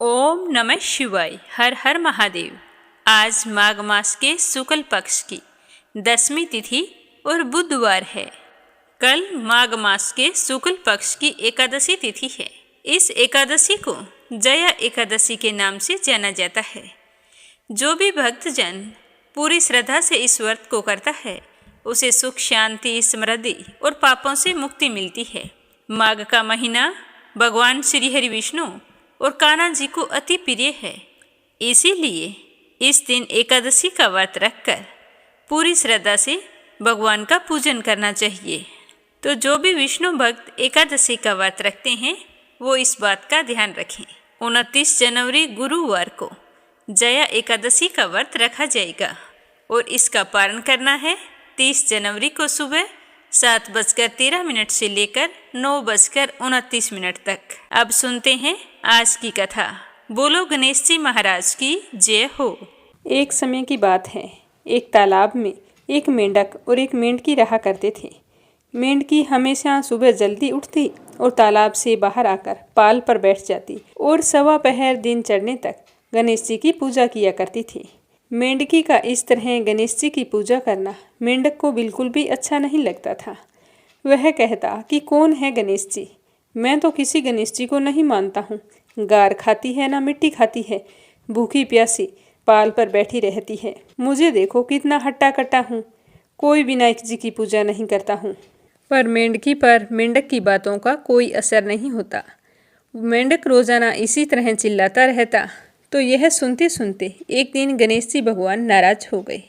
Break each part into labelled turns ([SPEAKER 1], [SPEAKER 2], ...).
[SPEAKER 1] ओम नमः शिवाय। हर हर महादेव। आज माघ मास के शुक्ल पक्ष की 10वीं तिथि और बुधवार है। कल माघ मास के शुक्ल पक्ष की एकादशी तिथि है। इस एकादशी को जया एकादशी के नाम से जाना जाता है। जो भी भक्तजन पूरी श्रद्धा से इस व्रत को करता है उसे सुख, शांति, समृद्धि और पापों से मुक्ति मिलती है। माघ का महीना भगवान श्री हरि विष्णु और कान्हा जी को अति प्रिय है। इसीलिए इस दिन एकादशी का व्रत रखकर पूरी श्रद्धा से भगवान का पूजन करना चाहिए। तो जो भी विष्णु भक्त एकादशी का व्रत रखते हैं वो इस बात का ध्यान रखें। 29 जनवरी गुरुवार को जया एकादशी का व्रत रखा जाएगा और इसका पारण करना है 30 जनवरी को सुबह 7:13 से लेकर 9:29 तक। अब सुनते हैं आज की कथा। बोलो गणेश जी महाराज की जय हो।
[SPEAKER 2] एक समय की बात है। एक तालाब में एक मेंढक और एक मेंढकी रहा करते थे। मेंढकी हमेशा सुबह जल्दी उठती और तालाब से बाहर आकर पाल पर बैठ जाती और सवा पहर दिन चढ़ने तक गणेश जी की पूजा किया करती थी। मेंढकी का इस तरह गणेश जी की पूजा करना मेंढक को बिल्कुल भी अच्छा नहीं लगता था। वह कहता कि कौन है गणेश जी, मैं तो किसी गणेश जी को नहीं मानता हूँ। गार खाती है ना मिट्टी खाती है, भूखी प्यासी पाल पर बैठी रहती है। मुझे देखो कितना हट्टा कट्टा हूँ, कोई विनायक जी की पूजा नहीं करता हूँ। पर मेंढकी पर मेंढक की बातों का कोई असर नहीं होता। मेंढक रोजाना इसी तरह चिल्लाता रहता। तो यह सुनते सुनते एक दिन गणेश जी भगवान नाराज हो गए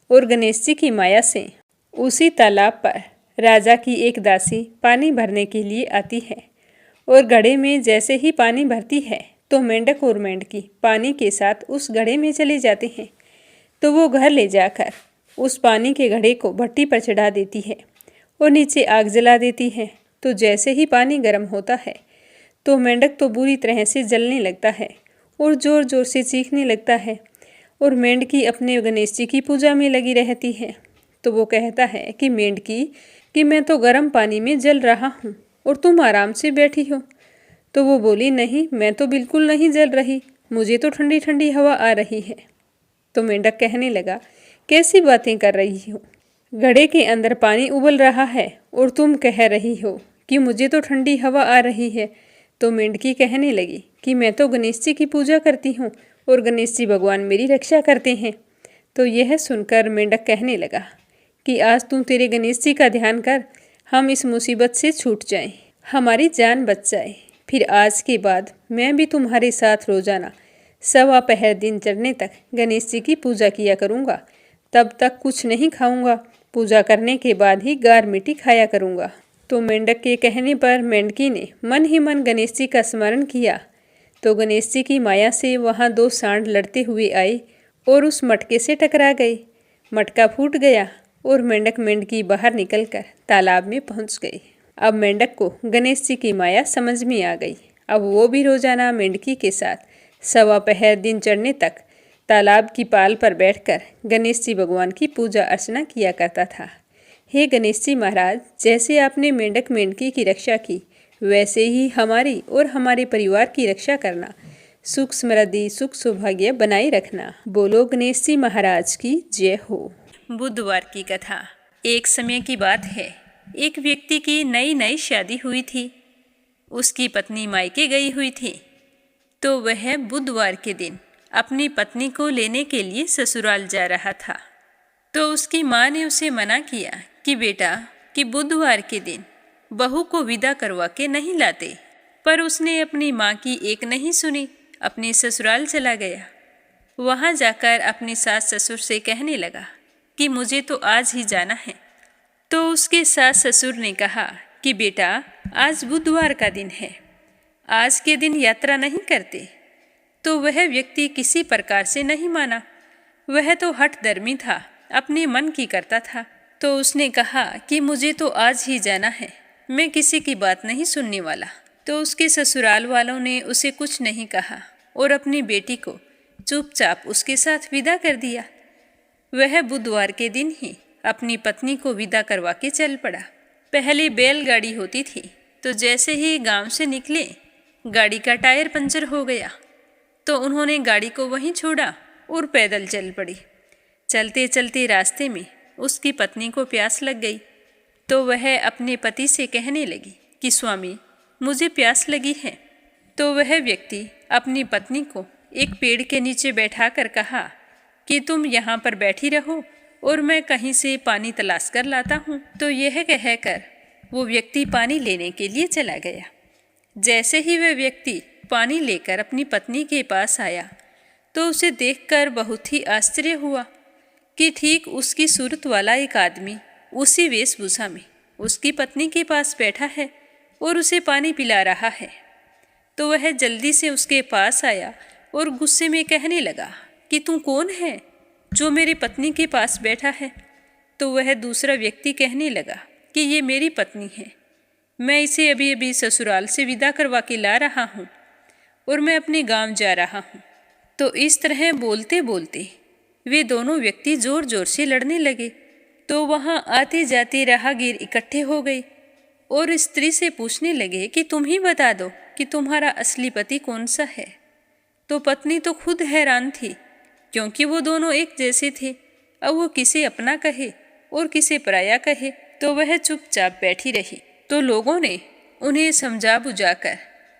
[SPEAKER 2] और गणेश जी की माया से उसी तालाब पर राजा की एक दासी पानी भरने के लिए आती है और घड़े में जैसे ही पानी भरती है तो मेंढक और मेंढकी पानी के साथ उस घड़े में चले जाते हैं। तो वो घर ले जाकर उस पानी के घड़े को भट्टी पर चढ़ा देती है और नीचे आग जला देती है। तो जैसे ही पानी गर्म होता है तो मेंढक तो बुरी तरह से जलने लगता है और ज़ोर ज़ोर से चीखने लगता है और मेंढकी अपने गणेश जी की पूजा में लगी रहती है। तो वो कहता है कि मेंढकी कि मैं तो गर्म पानी में जल रहा हूँ और तुम आराम से बैठी हो। तो वो बोली, नहीं, मैं तो बिल्कुल नहीं जल रही, मुझे तो ठंडी ठंडी हवा आ रही है। तो मेंढक कहने लगा, कैसी बातें कर रही हो, घड़े के अंदर पानी उबल रहा है और तुम कह रही हो कि मुझे तो ठंडी हवा आ रही है। तो मेंढकी कहने लगी कि मैं तो गणेश जी की पूजा करती हूँ और गणेश जी भगवान मेरी रक्षा करते हैं। तो यह सुनकर मेंढक कहने लगा कि आज तू तेरे गणेश जी का ध्यान कर, हम इस मुसीबत से छूट जाएं, हमारी जान बच जाए। फिर आज के बाद मैं भी तुम्हारे साथ रोजाना सवा पहर दिन चढ़ने तक गणेश जी की पूजा किया करूँगा। तब तक कुछ नहीं खाऊंगा, पूजा करने के बाद ही गार मिट्टी खाया करूँगा। तो मेंढक के कहने पर मेंढकी ने मन ही मन गणेश जी का स्मरण किया। तो गणेश जी की माया से वहाँ 2 सांड लड़ते हुए आए और उस मटके से टकरा गए। मटका फूट गया और मेंढक मेंढकी बाहर निकलकर तालाब में पहुँच गए। अब मेंढक को गणेश जी की माया समझ में आ गई। अब वो भी रोजाना मेंढकी के साथ सवा पहर दिन चढ़ने तक तालाब की पाल पर बैठकर गणेश जी भगवान की पूजा अर्चना किया करता था। हे गणेश जी महाराज, जैसे आपने मेंढक मेंढकी की रक्षा की वैसे ही हमारी और हमारे परिवार की रक्षा करना, सुख समृद्धि सुख सौभाग्य बनाए रखना। बोलो गणेश जी महाराज की जय हो।
[SPEAKER 1] बुधवार की कथा। एक समय की बात है, एक व्यक्ति की नई नई शादी हुई थी। उसकी पत्नी मायके गई हुई थी। तो वह बुधवार के दिन अपनी पत्नी को लेने के लिए ससुराल जा रहा था। तो उसकी माँ ने उसे मना किया कि बेटा कि बुधवार के दिन बहू को विदा करवा के नहीं लाते। पर उसने अपनी माँ की एक नहीं सुनी, अपने ससुराल चला गया। वहाँ जाकर अपनी सास ससुर से कहने लगा कि मुझे तो आज ही जाना है। तो उसके सास ससुर ने कहा कि बेटा आज बुधवार का दिन है, आज के दिन यात्रा नहीं करते। तो वह व्यक्ति किसी प्रकार से नहीं माना। वह तो हठधर्मी था, अपने मन की करता था। तो उसने कहा कि मुझे तो आज ही जाना है, मैं किसी की बात नहीं सुनने वाला। तो उसके ससुराल वालों ने उसे कुछ नहीं कहा और अपनी बेटी को चुपचाप उसके साथ विदा कर दिया। वह बुधवार के दिन ही अपनी पत्नी को विदा करवा के चल पड़ा। पहले बैलगाड़ी होती थी, तो जैसे ही गांव से निकले गाड़ी का टायर पंचर हो गया तो उन्होंने गाड़ी को वहीं छोड़ा और पैदल चल पड़ी। चलते चलते रास्ते में उसकी पत्नी को प्यास लग गई, तो वह अपने पति से कहने लगी कि स्वामी, मुझे प्यास लगी है। तो वह व्यक्ति अपनी पत्नी को एक पेड़ के नीचे बैठाकर कहा कि तुम यहाँ पर बैठी रहो और मैं कहीं से पानी तलाश कर लाता हूँ। तो यह कहकर वो व्यक्ति पानी लेने के लिए चला गया। जैसे ही वह व्यक्ति पानी लेकर अपनी पत्नी के पास आया तो उसे देखकर बहुत ही आश्चर्य हुआ कि ठीक उसकी सूरत वाला एक आदमी उसी वेशभूषा में उसकी पत्नी के पास बैठा है और उसे पानी पिला रहा है। तो वह जल्दी से उसके पास आया और गुस्से में कहने लगा कि तू कौन है जो मेरी पत्नी के पास बैठा है। तो वह दूसरा व्यक्ति कहने लगा कि ये मेरी पत्नी है, मैं इसे अभी अभी ससुराल से विदा करवा के ला रहा हूँ और मैं अपने गांव जा रहा हूँ। तो इस तरह बोलते बोलते वे दोनों व्यक्ति जोर जोर से लड़ने लगे। तो वहाँ आते जाते राहगीर इकट्ठे हो गए और स्त्री से पूछने लगे कि तुम ही बता दो कि तुम्हारा असली पति कौन सा है। तो पत्नी तो खुद हैरान थी, क्योंकि वो दोनों एक जैसे थे। अब वो किसे अपना कहे और किसे पराया कहे, तो वह चुपचाप बैठी रही। तो लोगों ने उन्हें समझा बुझाकर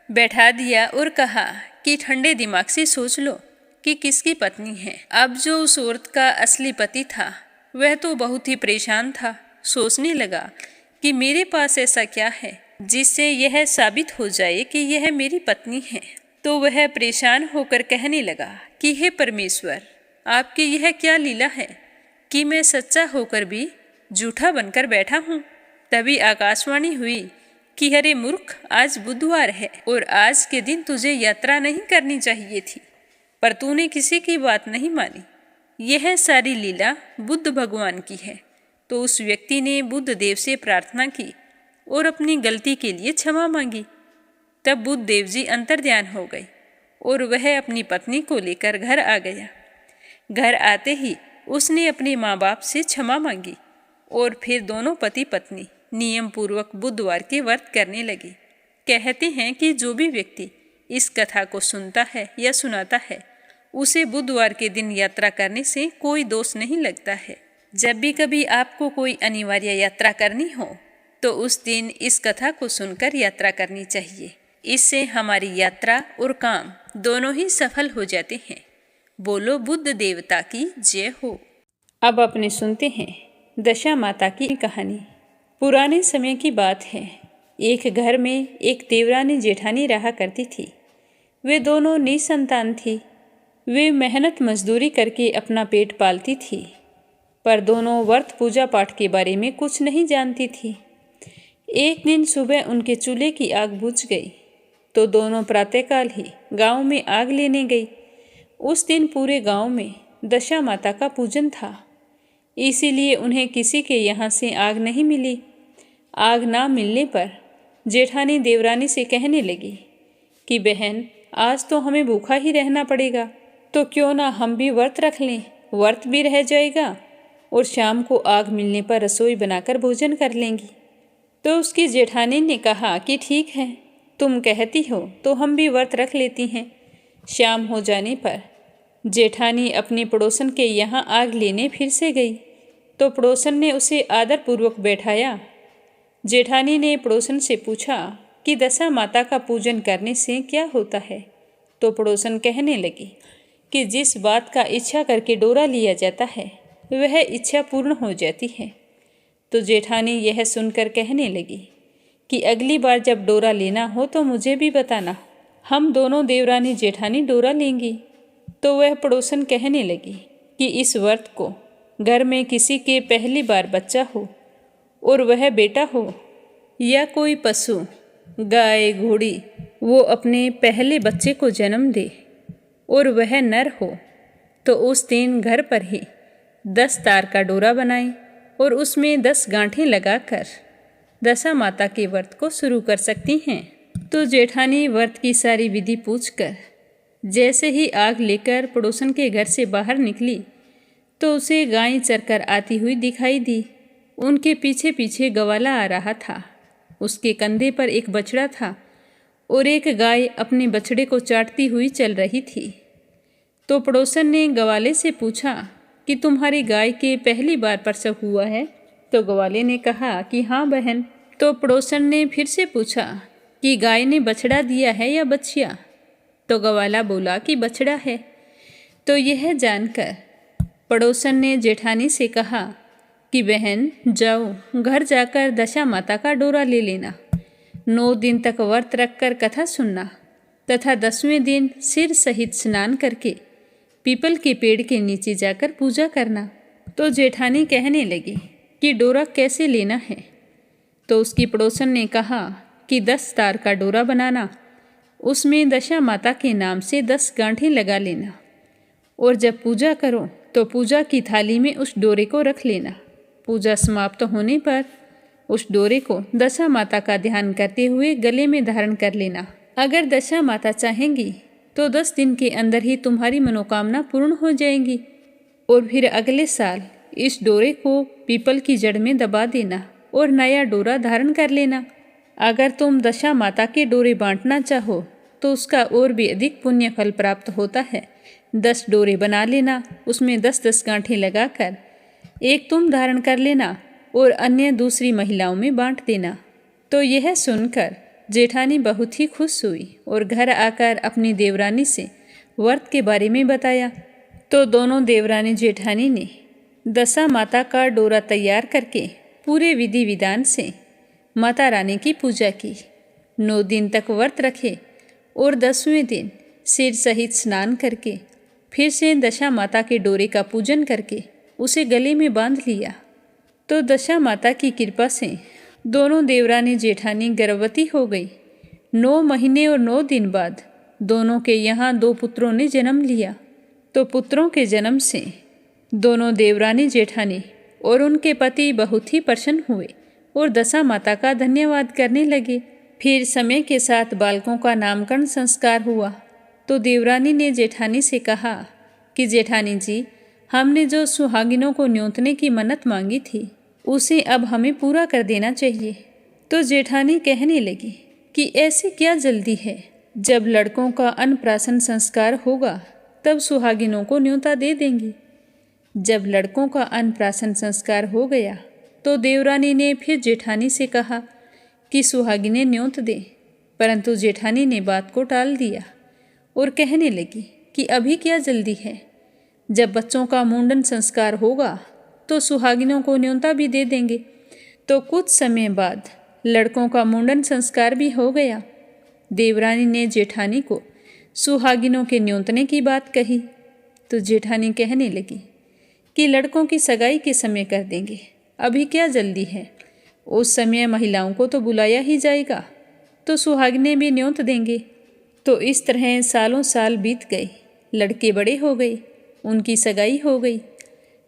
[SPEAKER 1] बैठा दिया और कहा कि ठंडे दिमाग से सोच लो कि किसकी पत्नी है। अब जो उस औरत का असली पति था वह तो बहुत ही परेशान था। सोचने लगा कि मेरे पास ऐसा क्या है जिससे यह साबित हो जाए कि यह मेरी पत्नी है। तो वह परेशान होकर कहने लगा कि हे परमेश्वर, आपकी यह क्या लीला है कि मैं सच्चा होकर भी झूठा बनकर बैठा हूँ। तभी आकाशवाणी हुई कि अरे मूर्ख, आज बुधवार है और आज के दिन तुझे यात्रा नहीं करनी चाहिए थी, पर तूने किसी की बात नहीं मानी। यह सारी लीला बुद्ध भगवान की है। तो उस व्यक्ति ने बुद्ध देव से प्रार्थना की और अपनी गलती के लिए क्षमा मांगी। तब बुद्ध देव जी अंतर्ध्यान हो गए और वह अपनी पत्नी को लेकर घर आ गया। घर आते ही उसने अपने माँ बाप से क्षमा मांगी और फिर दोनों पति पत्नी नियम पूर्वक बुधवार के व्रत करने लगे। कहते हैं कि जो भी व्यक्ति इस कथा को सुनता है या सुनाता है उसे बुधवार के दिन यात्रा करने से कोई दोष नहीं लगता है। जब भी कभी आपको कोई अनिवार्य यात्रा करनी हो तो उस दिन इस कथा को सुनकर यात्रा करनी चाहिए। इससे हमारी यात्रा और काम दोनों ही सफल हो जाते हैं। बोलो बुद्ध देवता की जय हो।
[SPEAKER 2] अब अपने सुनते हैं दशा माता की कहानी। पुराने समय की बात है। एक घर में एक देवरानी जेठानी रहा करती थी। वे दोनों निसंतान थी। वे मेहनत मजदूरी करके अपना पेट पालती थी, पर दोनों व्रत पूजा पाठ के बारे में कुछ नहीं जानती थी। एक दिन सुबह उनके चूल्हे की आग बुझ गई तो दोनों प्रातःकाल ही गांव में आग लेने गई। उस दिन पूरे गांव में दशा माता का पूजन था, इसीलिए उन्हें किसी के यहाँ से आग नहीं मिली। आग ना मिलने पर जेठानी देवरानी से कहने लगी कि बहन, आज तो हमें भूखा ही रहना पड़ेगा, तो क्यों ना हम भी व्रत रख लें। व्रत भी रह जाएगा और शाम को आग मिलने पर रसोई बनाकर भोजन कर लेंगी। तो उसकी जेठानी ने कहा कि ठीक है, तुम कहती हो तो हम भी व्रत रख लेती हैं। शाम हो जाने पर जेठानी अपने पड़ोसन के यहाँ आग लेने फिर से गई तो पड़ोसन ने उसे आदरपूर्वक बैठाया। जेठानी ने पड़ोसन से पूछा कि दशा माता का पूजन करने से क्या होता है। तो पड़ोसन कहने लगी कि जिस बात का इच्छा करके डोरा लिया जाता है वह इच्छा पूर्ण हो जाती है। तो जेठानी यह सुनकर कहने लगी कि अगली बार जब डोरा लेना हो तो मुझे भी बताना, हम दोनों देवरानी जेठानी डोरा लेंगी। तो वह पड़ोसन कहने लगी कि इस व्रत को घर में किसी के पहली बार बच्चा हो और वह बेटा हो या कोई पशु, गाय घोड़ी, वो अपने पहले बच्चे को जन्म दे और वह नर हो तो उस दिन घर पर ही 10 तार का डोरा बनाएं और उसमें 10 गांठें लगाकर दशा माता के व्रत को शुरू कर सकती हैं। तो जेठानी व्रत की सारी विधि पूछकर जैसे ही आग लेकर पड़ोसन के घर से बाहर निकली तो उसे गाय चरकर आती हुई दिखाई दी। उनके पीछे पीछे गवाला आ रहा था। उसके कंधे पर एक बछड़ा था
[SPEAKER 1] और एक गाय अपने बछड़े को चाटती हुई चल रही थी। तो पड़ोसन ने ग्वाले से पूछा कि तुम्हारी गाय के पहली बार प्रसव हुआ है? तो ग्वाले ने कहा कि हाँ बहन। तो पड़ोसन ने फिर से पूछा कि गाय ने बछड़ा दिया है या बछिया? तो ग्वाला बोला कि बछड़ा है। तो यह जानकर पड़ोसन ने जेठानी से कहा कि बहन जाओ, घर जाकर दशा माता का डोरा ले लेना, 9 दिन तक व्रत रखकर कथा सुनना तथा 10वें दिन सिर सहित स्नान करके पीपल के पेड़ के नीचे जाकर पूजा करना। तो जेठानी कहने लगी कि डोरा कैसे लेना है? तो उसकी पड़ोसन ने कहा कि 10 तार का डोरा बनाना, उसमें दशा माता के नाम से 10 गांठें लगा लेना और जब पूजा करो तो पूजा की थाली में उस डोरे को रख लेना। पूजा समाप्त होने पर उस डोरे को दशा माता का ध्यान करते हुए गले में धारण कर लेना। अगर दशा माता चाहेंगी तो 10 दिन के अंदर ही तुम्हारी मनोकामना पूर्ण हो जाएगी और फिर अगले साल इस डोरे को पीपल की जड़ में दबा देना और नया डोरा धारण कर लेना। अगर तुम दशा माता के डोरे बांटना चाहो तो उसका और भी अधिक पुण्य फल प्राप्त होता है। 10 डोरे बना लेना, उसमें 10-10 गांठें लगाकर एक तुम धारण कर लेना और अन्य दूसरी महिलाओं में बांट देना। तो यह सुनकर जेठानी बहुत ही खुश हुई और घर आकर अपनी देवरानी से व्रत के बारे में बताया। तो दोनों देवरानी जेठानी ने दशा माता का डोरा तैयार करके पूरे विधि विधान से माता रानी की पूजा की, 9 दिन तक व्रत रखे और 10वें दिन सिर सहित स्नान करके फिर से दशा माता के डोरे का पूजन करके उसे गले में बांध लिया। तो दशा माता की कृपा से दोनों देवरानी जेठानी गर्भवती हो गई। 9 महीने और 9 दिन बाद दोनों के यहाँ 2 पुत्रों ने जन्म लिया। तो पुत्रों के जन्म से दोनों देवरानी जेठानी और उनके पति बहुत ही प्रसन्न हुए और दशा माता का धन्यवाद करने लगे। फिर समय के साथ बालकों का नामकरण संस्कार हुआ। तो देवरानी ने जेठानी से कहा कि जेठानी जी, हमने जो सुहागिनों को न्योतने की मन्नत मांगी थी उसे अब हमें पूरा कर देना चाहिए। तो जेठानी कहने लगी कि ऐसी क्या जल्दी है, जब लड़कों का अन्नप्राशन संस्कार होगा तब सुहागिनों को न्योता दे देंगी। जब लड़कों का अन्नप्राशन संस्कार हो गया तो देवरानी ने फिर जेठानी से कहा कि सुहागिनें न्योत दें, परंतु जेठानी ने बात को टाल दिया और कहने लगी कि अभी क्या जल्दी है, जब बच्चों का मुंडन संस्कार होगा तो सुहागिनों को न्योता भी दे देंगे। तो कुछ समय बाद लड़कों का मुंडन संस्कार भी हो गया। देवरानी ने जेठानी को सुहागिनों के न्योतने की बात कही तो जेठानी कहने लगी कि लड़कों की सगाई के समय कर देंगे, अभी क्या जल्दी है, उस समय महिलाओं को तो बुलाया ही जाएगा तो सुहागिनें भी न्योत देंगे। तो इस तरह सालों साल बीत गए, लड़के बड़े हो गए, उनकी सगाई हो गई,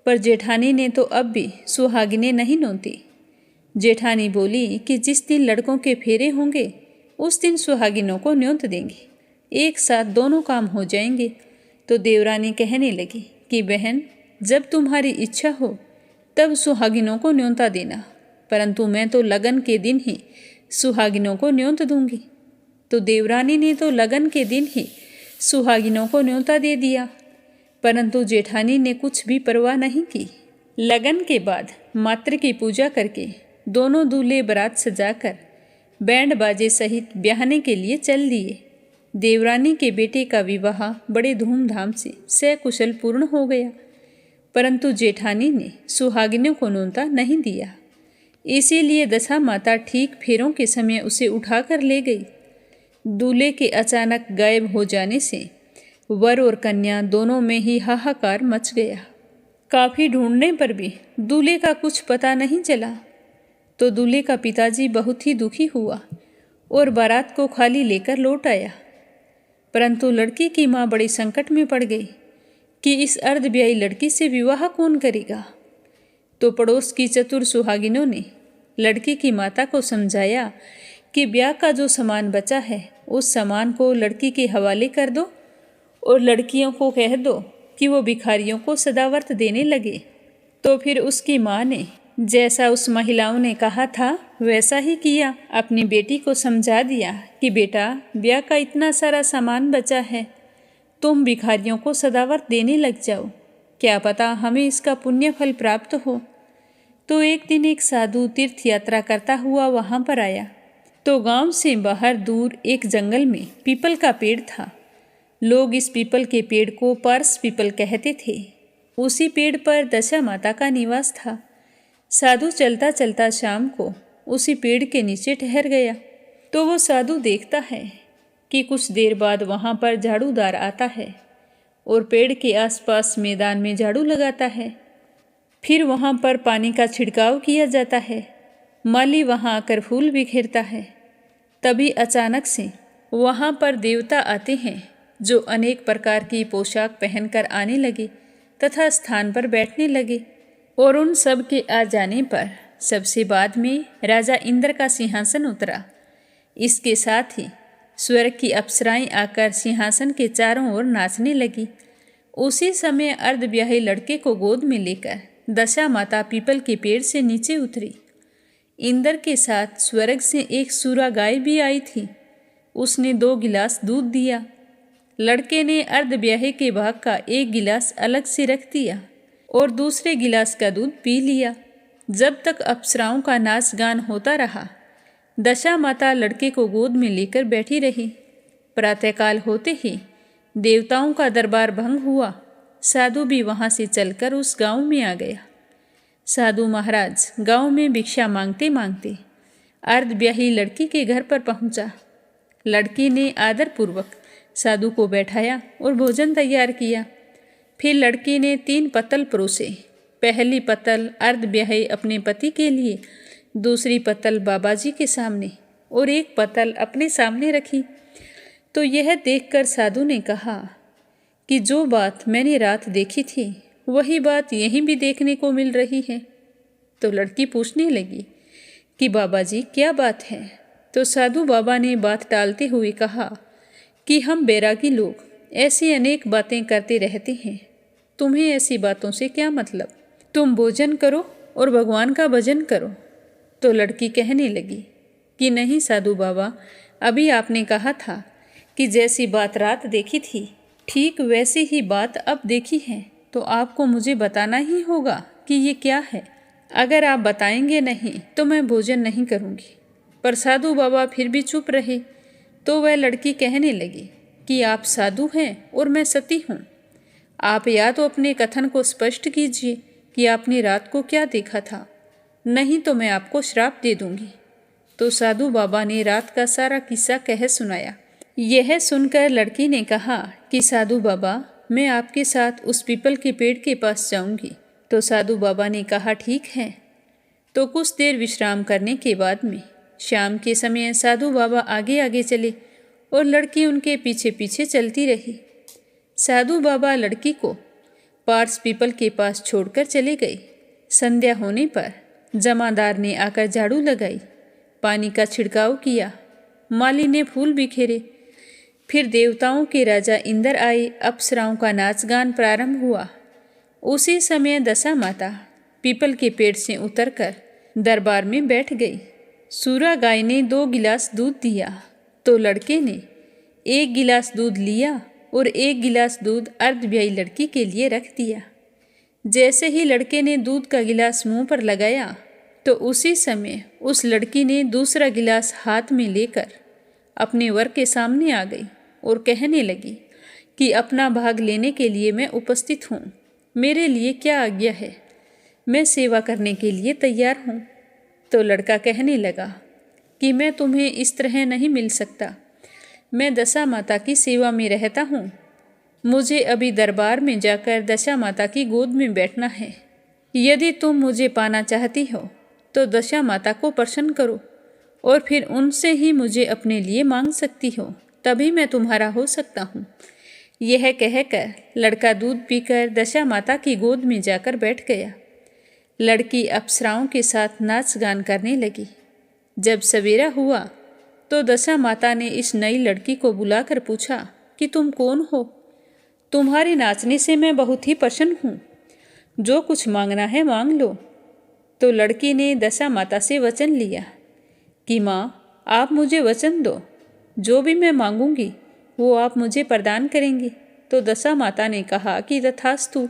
[SPEAKER 1] पर जेठानी ने तो अब भी सुहागिनें नहीं न्योती। जेठानी बोली कि जिस दिन लड़कों के फेरे होंगे उस दिन सुहागिनों को न्योत देंगे, एक साथ दोनों काम हो जाएंगे। तो देवरानी कहने लगी कि बहन, जब तुम्हारी इच्छा हो तब सुहागिनों को न्योता देना, परंतु मैं तो लगन के दिन ही सुहागिनों को न्योत दूंगी। तो देवरानी ने तो लगन के दिन ही सुहागिनों को न्योता दे दिया, परंतु जेठानी ने कुछ भी परवाह नहीं की। लगन के बाद मातृ की पूजा करके दोनों दूल्हे बारात सजाकर बैंड बाजे सहित ब्याहने के लिए चल दिए। देवरानी के बेटे का विवाह बड़े धूमधाम से सकुशल पूर्ण हो गया, परंतु जेठानी ने सुहागिनों को न्योता नहीं दिया। इसीलिए दशा माता ठीक फेरों के समय उसे उठाकर ले गई। दूल्हे के अचानक गायब हो जाने से वर और कन्या दोनों में ही हाहाकार मच गया। काफ़ी ढूंढने पर भी दूल्हे का कुछ पता नहीं चला। तो दूल्हे का पिताजी बहुत ही दुखी हुआ और बारात को खाली लेकर लौट आया, परंतु लड़की की माँ बड़ी संकट में पड़ गई कि इस अर्धब्याही लड़की से विवाह कौन करेगा। तो पड़ोस की चतुर सुहागिनों ने लड़की की माता को समझाया कि ब्याह का जो सामान बचा है उस सामान को लड़की के हवाले कर दो और लड़कियों को कह दो कि वो भिखारियों को सदावर्त देने लगे। तो फिर उसकी माँ ने जैसा उस महिलाओं ने कहा था वैसा ही किया। अपनी बेटी को समझा दिया कि बेटा, ब्याह का इतना सारा सामान बचा है, तुम भिखारियों को सदावर देने लग जाओ, क्या पता हमें इसका पुण्य फल प्राप्त हो। तो एक दिन एक साधु तीर्थ यात्रा करता हुआ वहाँ पर आया। तो गांव से बाहर दूर एक जंगल में पीपल का पेड़ था। लोग इस पीपल के पेड़ को पारस पीपल कहते थे। उसी पेड़ पर दशा माता का निवास था। साधु चलता चलता शाम को उसी पेड़ के नीचे ठहर गया। तो वो साधु देखता है कि कुछ देर बाद वहाँ पर झाड़ूदार आता है और पेड़ के आसपास मैदान में झाड़ू लगाता है। फिर वहाँ पर पानी का छिड़काव किया जाता है। माली वहाँ आकर फूल बिखेरता है। तभी अचानक से वहाँ पर देवता आते हैं जो अनेक प्रकार की पोशाक पहनकर आने लगे तथा स्थान पर बैठने लगे। और उन सब के आ जाने पर सबसे बाद में राजा इंद्र का सिंहासन उतरा। इसके साथ ही स्वर्ग की अप्सराएं आकर सिंहासन के चारों ओर नाचने लगी। उसी समय अर्धब्याही लड़के को गोद में लेकर दशा माता पीपल के पेड़ से नीचे उतरी। इंद्र के साथ स्वर्ग से एक सूरा गाय भी आई थी। उसने 2 गिलास दूध दिया। लड़के ने अर्धब्याहे के भाग का 1 गिलास अलग से रख दिया और दूसरे गिलास का दूध पी लिया। जब तक अप्सराओं का नाच गान होता रहा, दशा माता लड़के को गोद में लेकर बैठी रही। प्रातःकाल होते ही देवताओं का दरबार भंग हुआ। साधु भी वहाँ से चलकर उस गांव में आ गया। साधु महाराज गांव में भिक्षा मांगते मांगते अर्धब्याही लड़की के घर पर पहुँचा। लड़की ने आदरपूर्वक साधु को बैठाया और भोजन तैयार किया। फिर लड़की ने 3 पत्तल परोसे। पहली पत्तल अर्धब्याही अपने पति के लिए, दूसरी पत्तल बाबा जी के सामने और एक पत्तल अपने सामने रखी। तो यह देखकर साधु ने कहा कि जो बात मैंने रात देखी थी वही बात यहीं भी देखने को मिल रही है। तो लड़की पूछने लगी कि बाबा जी क्या बात है। तो साधु बाबा ने बात टालते हुए कहा कि हम बैरागी लोग ऐसी अनेक बातें करते रहते हैं, तुम्हें ऐसी बातों से क्या मतलब, तुम भोजन करो और भगवान का भजन करो। तो लड़की कहने लगी कि नहीं साधु बाबा, अभी आपने कहा था कि जैसी बात रात देखी थी ठीक वैसी ही बात अब देखी है, तो आपको मुझे बताना ही होगा कि ये क्या है। अगर आप बताएंगे नहीं तो मैं भोजन नहीं करूँगी। पर साधु बाबा फिर भी चुप रहे। तो वह लड़की कहने लगी कि आप साधु हैं और मैं सती हूँ। आप या तो अपने कथन को स्पष्ट कीजिए कि आपने रात को क्या देखा था, नहीं तो मैं आपको श्राप दे दूंगी। तो साधु बाबा ने रात का सारा किस्सा कह सुनाया। यह सुनकर लड़की ने कहा कि साधु बाबा, मैं आपके साथ उस पीपल के पेड़ के पास जाऊंगी। तो साधु बाबा ने कहा ठीक है। तो कुछ देर विश्राम करने के बाद में शाम के समय साधु बाबा आगे आगे चले और लड़की उनके पीछे पीछे चलती रही। साधु बाबा लड़की को पार्स पीपल के पास छोड़कर चले गए। संध्या होने पर जमादार ने आकर झाड़ू लगाई, पानी का छिड़काव किया, माली ने फूल बिखेरे। फिर देवताओं के राजा इंद्र आए, अप्सराओं का नाच गान प्रारंभ हुआ। उसी समय दशा माता पीपल के पेड़ से उतरकर दरबार में बैठ गई। सूरा गाय ने 2 गिलास दूध दिया। तो लड़के ने 1 गिलास दूध लिया और 1 गिलास दूध अर्धब्याही लड़की के लिए रख दिया। जैसे ही लड़के ने दूध का गिलास मुंह पर लगाया तो उसी समय उस लड़की ने दूसरा गिलास हाथ में लेकर अपने वर के सामने आ गई और कहने लगी कि अपना भाग लेने के लिए मैं उपस्थित हूँ, मेरे लिए क्या आज्ञा है, मैं सेवा करने के लिए तैयार हूँ। तो लड़का कहने लगा कि मैं तुम्हें इस तरह नहीं मिल सकता, मैं दशा माता की सेवा में रहता हूँ, मुझे अभी दरबार में जाकर दशा माता की गोद में बैठना है। यदि तुम मुझे पाना चाहती हो तो दशा माता को प्रसन्न करो और फिर उनसे ही मुझे अपने लिए मांग सकती हो, तभी मैं तुम्हारा हो सकता हूँ। यह कहकर लड़का दूध पीकर दशा माता की गोद में जाकर बैठ गया। लड़की अप्सराओं के साथ नाच गान करने लगी। जब सवेरा हुआ तो दशा माता ने इस नई लड़की को बुलाकर पूछा कि तुम कौन हो? तुम्हारे नाचने से मैं बहुत ही प्रसन्न हूँ, जो कुछ मांगना है मांग लो। तो लड़की ने दशा माता से वचन लिया कि माँ, आप मुझे वचन दो, जो भी मैं मांगूंगी वो आप मुझे प्रदान करेंगी। तो दशा माता ने कहा कि तथास्तु।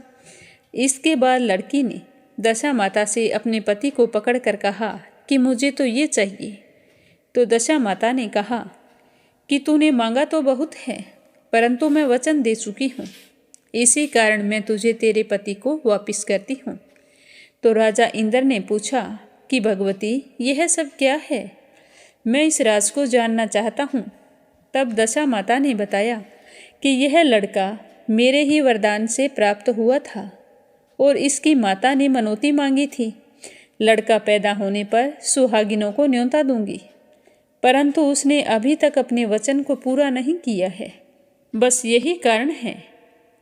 [SPEAKER 1] इसके बाद लड़की ने दशा माता से अपने पति को पकड़कर कहा कि मुझे तो ये चाहिए। तो दशा माता ने कहा कि तूने मांगा तो बहुत है, परंतु मैं वचन दे चुकी हूँ, इसी कारण मैं तुझे तेरे पति को वापस करती हूँ। तो राजा इंद्र ने पूछा कि भगवती, यह सब क्या है? मैं इस राज को जानना चाहता हूँ। तब दशा माता ने बताया कि यह लड़का मेरे ही वरदान से प्राप्त हुआ था और इसकी माता ने मनौती मांगी थी, लड़का पैदा होने पर सुहागिनों को न्योता दूंगी, परंतु उसने अभी तक अपने वचन को पूरा नहीं किया है। बस यही कारण है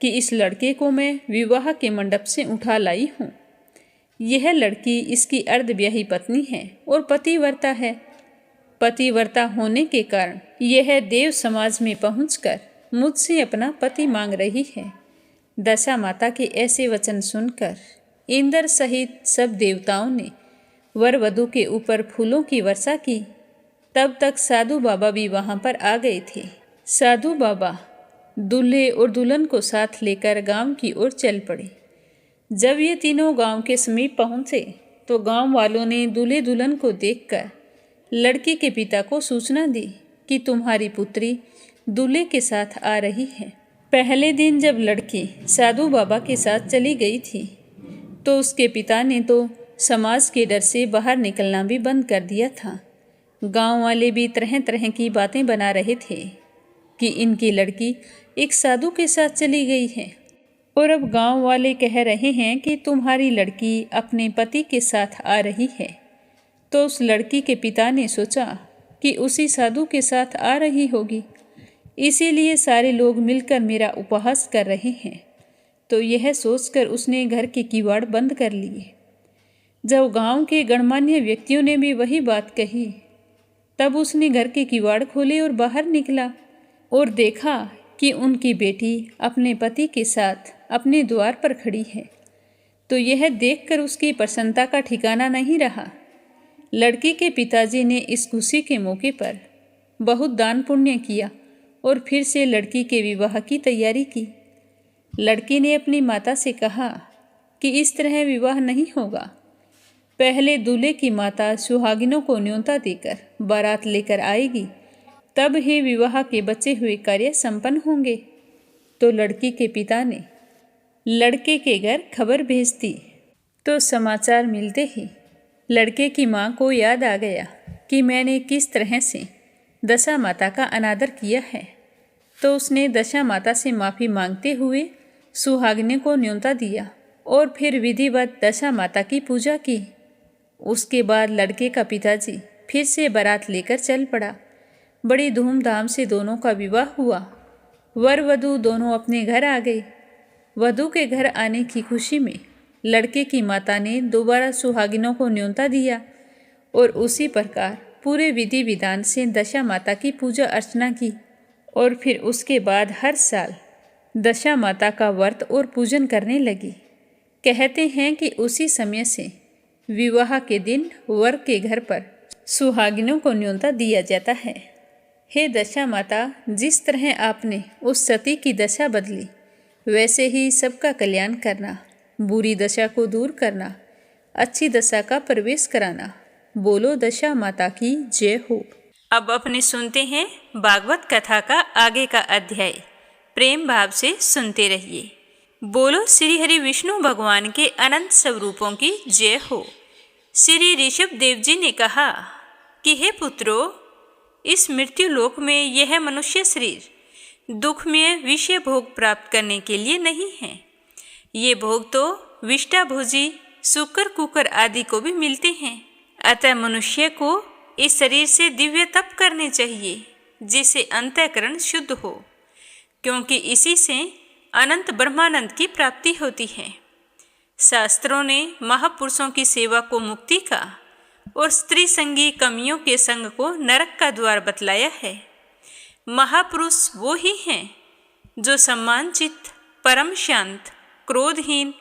[SPEAKER 1] कि इस लड़के को मैं विवाह के मंडप से उठा लाई हूँ। यह लड़की इसकी अर्धब्याही पत्नी है और पतिव्रता है। पतिव्रता होने के कारण यह देव समाज में पहुंचकर मुझसे अपना पति मांग रही है। दशा माता के ऐसे वचन सुनकर इंद्र सहित सब देवताओं ने वर वधू के ऊपर फूलों की वर्षा की। तब तक साधु बाबा भी वहां पर आ गए थे। साधु बाबा दूल्हे और दुल्हन को साथ लेकर गांव की ओर चल पड़े। जब ये तीनों गांव के समीप पहुंचे तो गांव वालों ने दूल्हे दुल्हन को देखकर लड़की के पिता को सूचना दी कि तुम्हारी पुत्री दूल्हे के साथ आ रही है। पहले दिन जब लड़की साधु बाबा के साथ चली गई थी तो उसके पिता ने तो समाज के डर से बाहर निकलना भी बंद कर दिया था। गांव वाले भी तरह तरह की बातें बना रहे थे कि इनकी लड़की एक साधु के साथ चली गई है, और अब गांव वाले कह रहे हैं कि तुम्हारी लड़की अपने पति के साथ आ रही है। तो उस लड़की के पिता ने सोचा कि उसी साधु के साथ आ रही होगी, इसीलिए सारे लोग मिलकर मेरा उपहास कर रहे हैं। तो यह सोचकर उसने घर के किवाड़ बंद कर लिए। जब गांव के गणमान्य व्यक्तियों ने भी वही बात कही, तब उसने घर के किवाड़ खोले और बाहर निकला और देखा कि उनकी बेटी अपने पति के साथ अपने द्वार पर खड़ी है। तो यह देखकर उसकी प्रसन्नता का ठिकाना नहीं रहा। लड़की के पिताजी ने इस खुशी के मौके पर बहुत दान पुण्य किया और फिर से लड़की के विवाह की तैयारी की। लड़की ने अपनी माता से कहा कि इस तरह विवाह नहीं होगा। पहले दूल्हे की माता सुहागिनों को न्योता देकर बारात लेकर आएगी, तब ही विवाह के बचे हुए कार्य संपन्न होंगे। तो लड़की के पिता ने लड़के के घर खबर भेज दी। तो समाचार मिलते ही लड़के की माँ को याद आ गया कि मैंने किस तरह से दशा माता का अनादर किया है। तो उसने दशा माता से माफ़ी मांगते हुए सुहागिने को न्योता दिया और फिर विधिवत दशा माता की पूजा की। उसके बाद लड़के का पिताजी फिर से बारात लेकर चल पड़ा। बड़ी धूमधाम से दोनों का विवाह हुआ। वर वधू दोनों अपने घर आ गए। वधू के घर आने की खुशी में लड़के की माता ने दोबारा सुहागिनों को न्योता दिया और उसी प्रकार पूरे विधि विधान से दशा माता की पूजा अर्चना की। और फिर उसके बाद हर साल दशा माता का व्रत और पूजन करने लगी। कहते हैं कि उसी समय से विवाह के दिन वर के घर पर सुहागिनों को न्योता दिया जाता है। हे दशा माता, जिस तरह आपने उस सती की दशा बदली, वैसे ही सबका कल्याण करना, बुरी दशा को दूर करना, अच्छी दशा का प्रवेश कराना। बोलो दशा माता की जय हो। अब अपने सुनते हैं भागवत कथा का आगे का अध्याय। प्रेम भाव से सुनते रहिए। बोलो श्री हरि विष्णु भगवान के अनंत स्वरूपों की जय हो। श्री ऋषभ देव जी ने कहा कि हे पुत्रो, इस मृत्यु लोक में यह मनुष्य शरीर दुख में विषय भोग प्राप्त करने के लिए नहीं है। ये भोग तो विष्टाभोजी, शुकर, कुकर आदि को भी मिलते हैं। अतः मनुष्य को इस शरीर से दिव्य तप करने चाहिए, जिससे अंतःकरण शुद्ध हो, क्योंकि इसी से अनंत ब्रह्मानंद की प्राप्ति होती है। शास्त्रों ने महापुरुषों की सेवा को मुक्ति का और स्त्री संगी कमियों के संग को नरक का द्वार बतलाया है। महापुरुष वो ही हैं जो सम्मानचित्त, परम शांत, क्रोधहीन,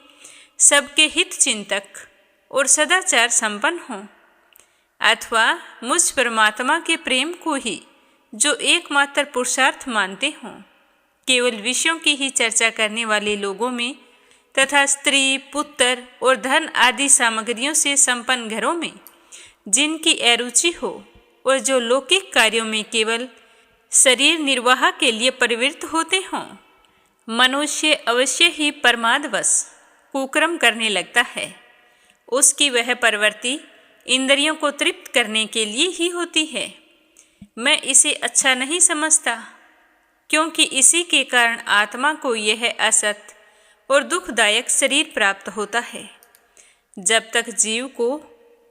[SPEAKER 1] सबके हित चिंतक और सदाचार संपन्न हों, अथवा मुझ परमात्मा के प्रेम को ही जो एकमात्र पुरुषार्थ मानते हों। केवल विषयों की ही चर्चा करने वाले लोगों में तथा स्त्री, पुत्र और धन आदि सामग्रियों से संपन्न घरों में जिनकी अरुचि हो और जो लौकिक कार्यों में केवल शरीर निर्वाह के लिए प्रवृत्त होते हों, मनुष्य अवश्य ही प्रमादवश कुकर्म करने लगता है। उसकी वह प्रवृत्ति इंद्रियों को तृप्त करने के लिए ही होती है। मैं इसे अच्छा नहीं समझता, क्योंकि इसी के कारण आत्मा को यह असत और दुखदायक शरीर प्राप्त होता है। जब तक जीव को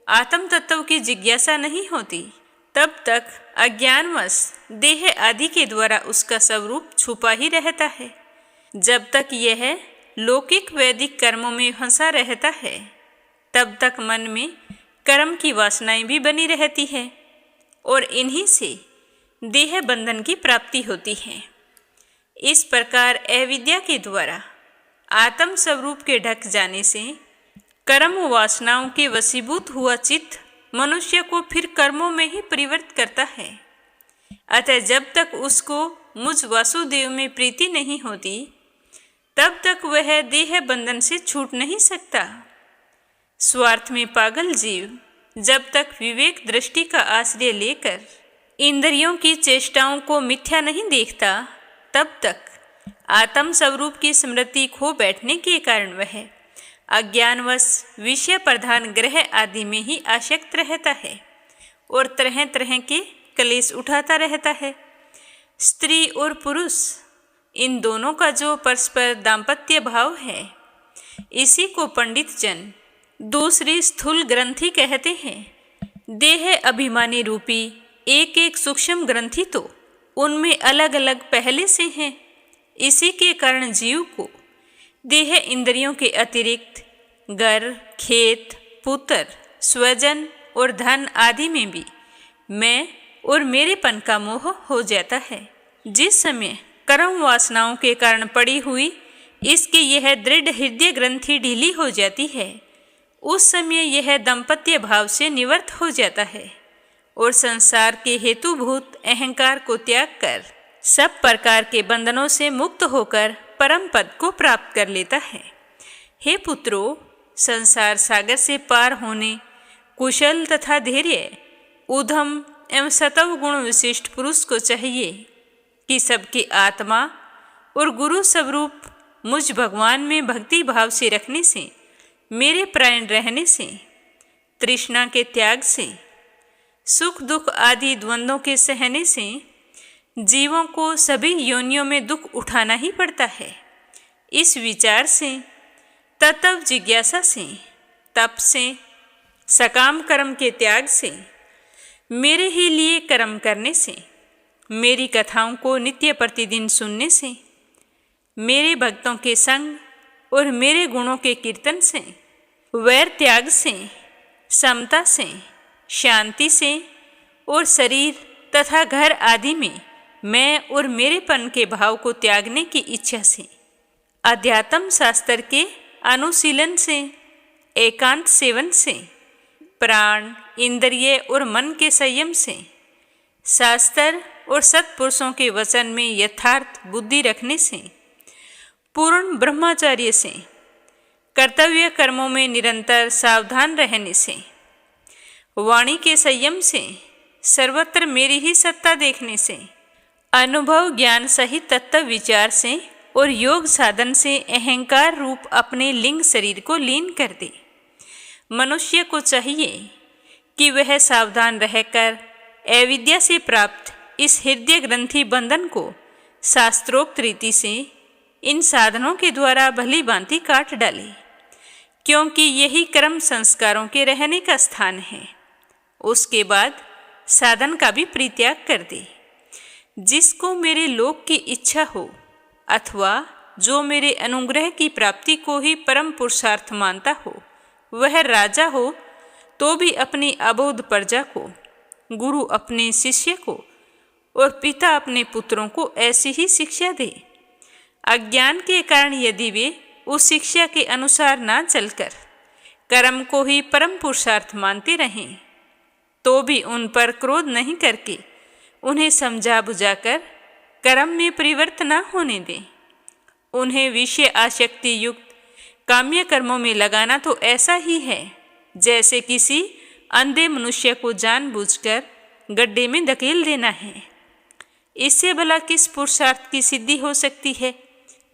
[SPEAKER 1] आत्म तत्व की जिज्ञासा नहीं होती, तब तक अज्ञानवश देह आदि के द्वारा उसका स्वरूप छुपा ही रहता है। जब तक यह लौकिक वैदिक कर्मों में फंसा रहता है, तब तक मन में कर्म की वासनाएं भी बनी रहती है और इन्हीं से देह बंधन की प्राप्ति होती है। इस प्रकार अविद्या के द्वारा आत्म स्वरूप के ढक जाने से कर्म वासनाओं के वशीभूत हुआ चित्त मनुष्य को फिर कर्मों में ही परिवर्तित करता है। अतः जब तक उसको मुझ वासुदेव में प्रीति नहीं होती, तब तक वह देह बंधन से छूट नहीं सकता। स्वार्थ में पागल जीव जब तक विवेक दृष्टि का आश्रय लेकर इंद्रियों की चेष्टाओं को मिथ्या नहीं देखता, तब तक आत्म स्वरूप की स्मृति खो बैठने के कारण वह अज्ञानवश विषय प्रधान ग्रह आदि में ही आसक्त रहता है और तरह तरह के क्लेश उठाता रहता है। स्त्री और पुरुष इन दोनों का जो परस्पर दाम्पत्य भाव है, इसी को पंडित जन दूसरी स्थूल ग्रंथि कहते हैं। देह अभिमानी रूपी एक एक सूक्ष्म ग्रंथि तो उनमें अलग अलग पहले से हैं। इसी के कारण जीव को देह इंद्रियों के अतिरिक्त घर, खेत, पुत्र, स्वजन और धन आदि में भी मैं और मेरेपन का मोह हो जाता है। जिस समय कर्म वासनाओं के कारण पड़ी हुई इसकी यह दृढ़ हृदय ग्रंथि ढीली हो जाती है, उस समय यह दंपत्य भाव से निवृत्त हो जाता है और संसार के हेतुभूत अहंकार को त्याग कर सब प्रकार के बंधनों से मुक्त होकर परम पद को प्राप्त कर लेता है। हे पुत्रों, संसार सागर से पार होने कुशल तथा धैर्य, उद्यम एवं सतव गुण विशिष्ट पुरुष को चाहिए कि सबके आत्मा और गुरु स्वरूप मुझ भगवान में भक्ति भाव से रखने से, मेरे प्राण रहने से, तृष्णा के त्याग से, सुख दुख आदि द्वंद्वों के सहने से जीवों को सभी योनियों में दुख उठाना ही पड़ता है। इस विचार से, तत्व जिज्ञासा से, तप से, सकाम कर्म के त्याग से, मेरे ही लिए कर्म करने से, मेरी कथाओं को नित्य प्रतिदिन सुनने से, मेरे भक्तों के संग और मेरे गुणों के कीर्तन से, वैर त्याग से, समता से, शांति से और शरीर तथा घर आदि में मैं और मेरेपन के भाव को त्यागने की इच्छा से, अध्यात्म शास्त्र के अनुशीलन से, एकांत सेवन से, प्राण, इंद्रिय और मन के संयम से, शास्त्र और सत्पुरुषों के वचन में यथार्थ बुद्धि रखने से, पूर्ण ब्रह्मचर्य से, कर्तव्य कर्मों में निरंतर सावधान रहने से, वाणी के संयम से, सर्वत्र मेरी ही सत्ता देखने से, अनुभव ज्ञान सहित तत्व विचार से और योग साधन से अहंकार रूप अपने लिंग शरीर को लीन कर दे। मनुष्य को चाहिए कि वह सावधान रहकर अविद्या से प्राप्त इस हृदय ग्रंथि बंधन को शास्त्रोक्त रीति से इन साधनों के द्वारा भली भांति काट डाले, क्योंकि यही कर्म संस्कारों के रहने का स्थान है। उसके बाद साधन का भी परित्याग कर दे। जिसको मेरे लोक की इच्छा हो अथवा जो मेरे अनुग्रह की प्राप्ति को ही परम पुरुषार्थ मानता हो, वह राजा हो तो भी अपनी अबोध प्रजा को, गुरु अपने शिष्य को और पिता अपने पुत्रों को ऐसी ही शिक्षा दे। अज्ञान के कारण यदि वे उस शिक्षा के अनुसार ना चलकर कर्म को ही परम पुरुषार्थ मानते रहें, तो भी उन पर क्रोध नहीं करके उन्हें समझा बुझाकर कर्म में परिवर्तन न होने दें। उन्हें विषय आसक्ति युक्त काम्य कर्मों में लगाना तो ऐसा ही है जैसे किसी अंधे मनुष्य को जानबूझकर गड्ढे में धकेल देना है। इससे भला किस पुरुषार्थ की सिद्धि हो सकती है?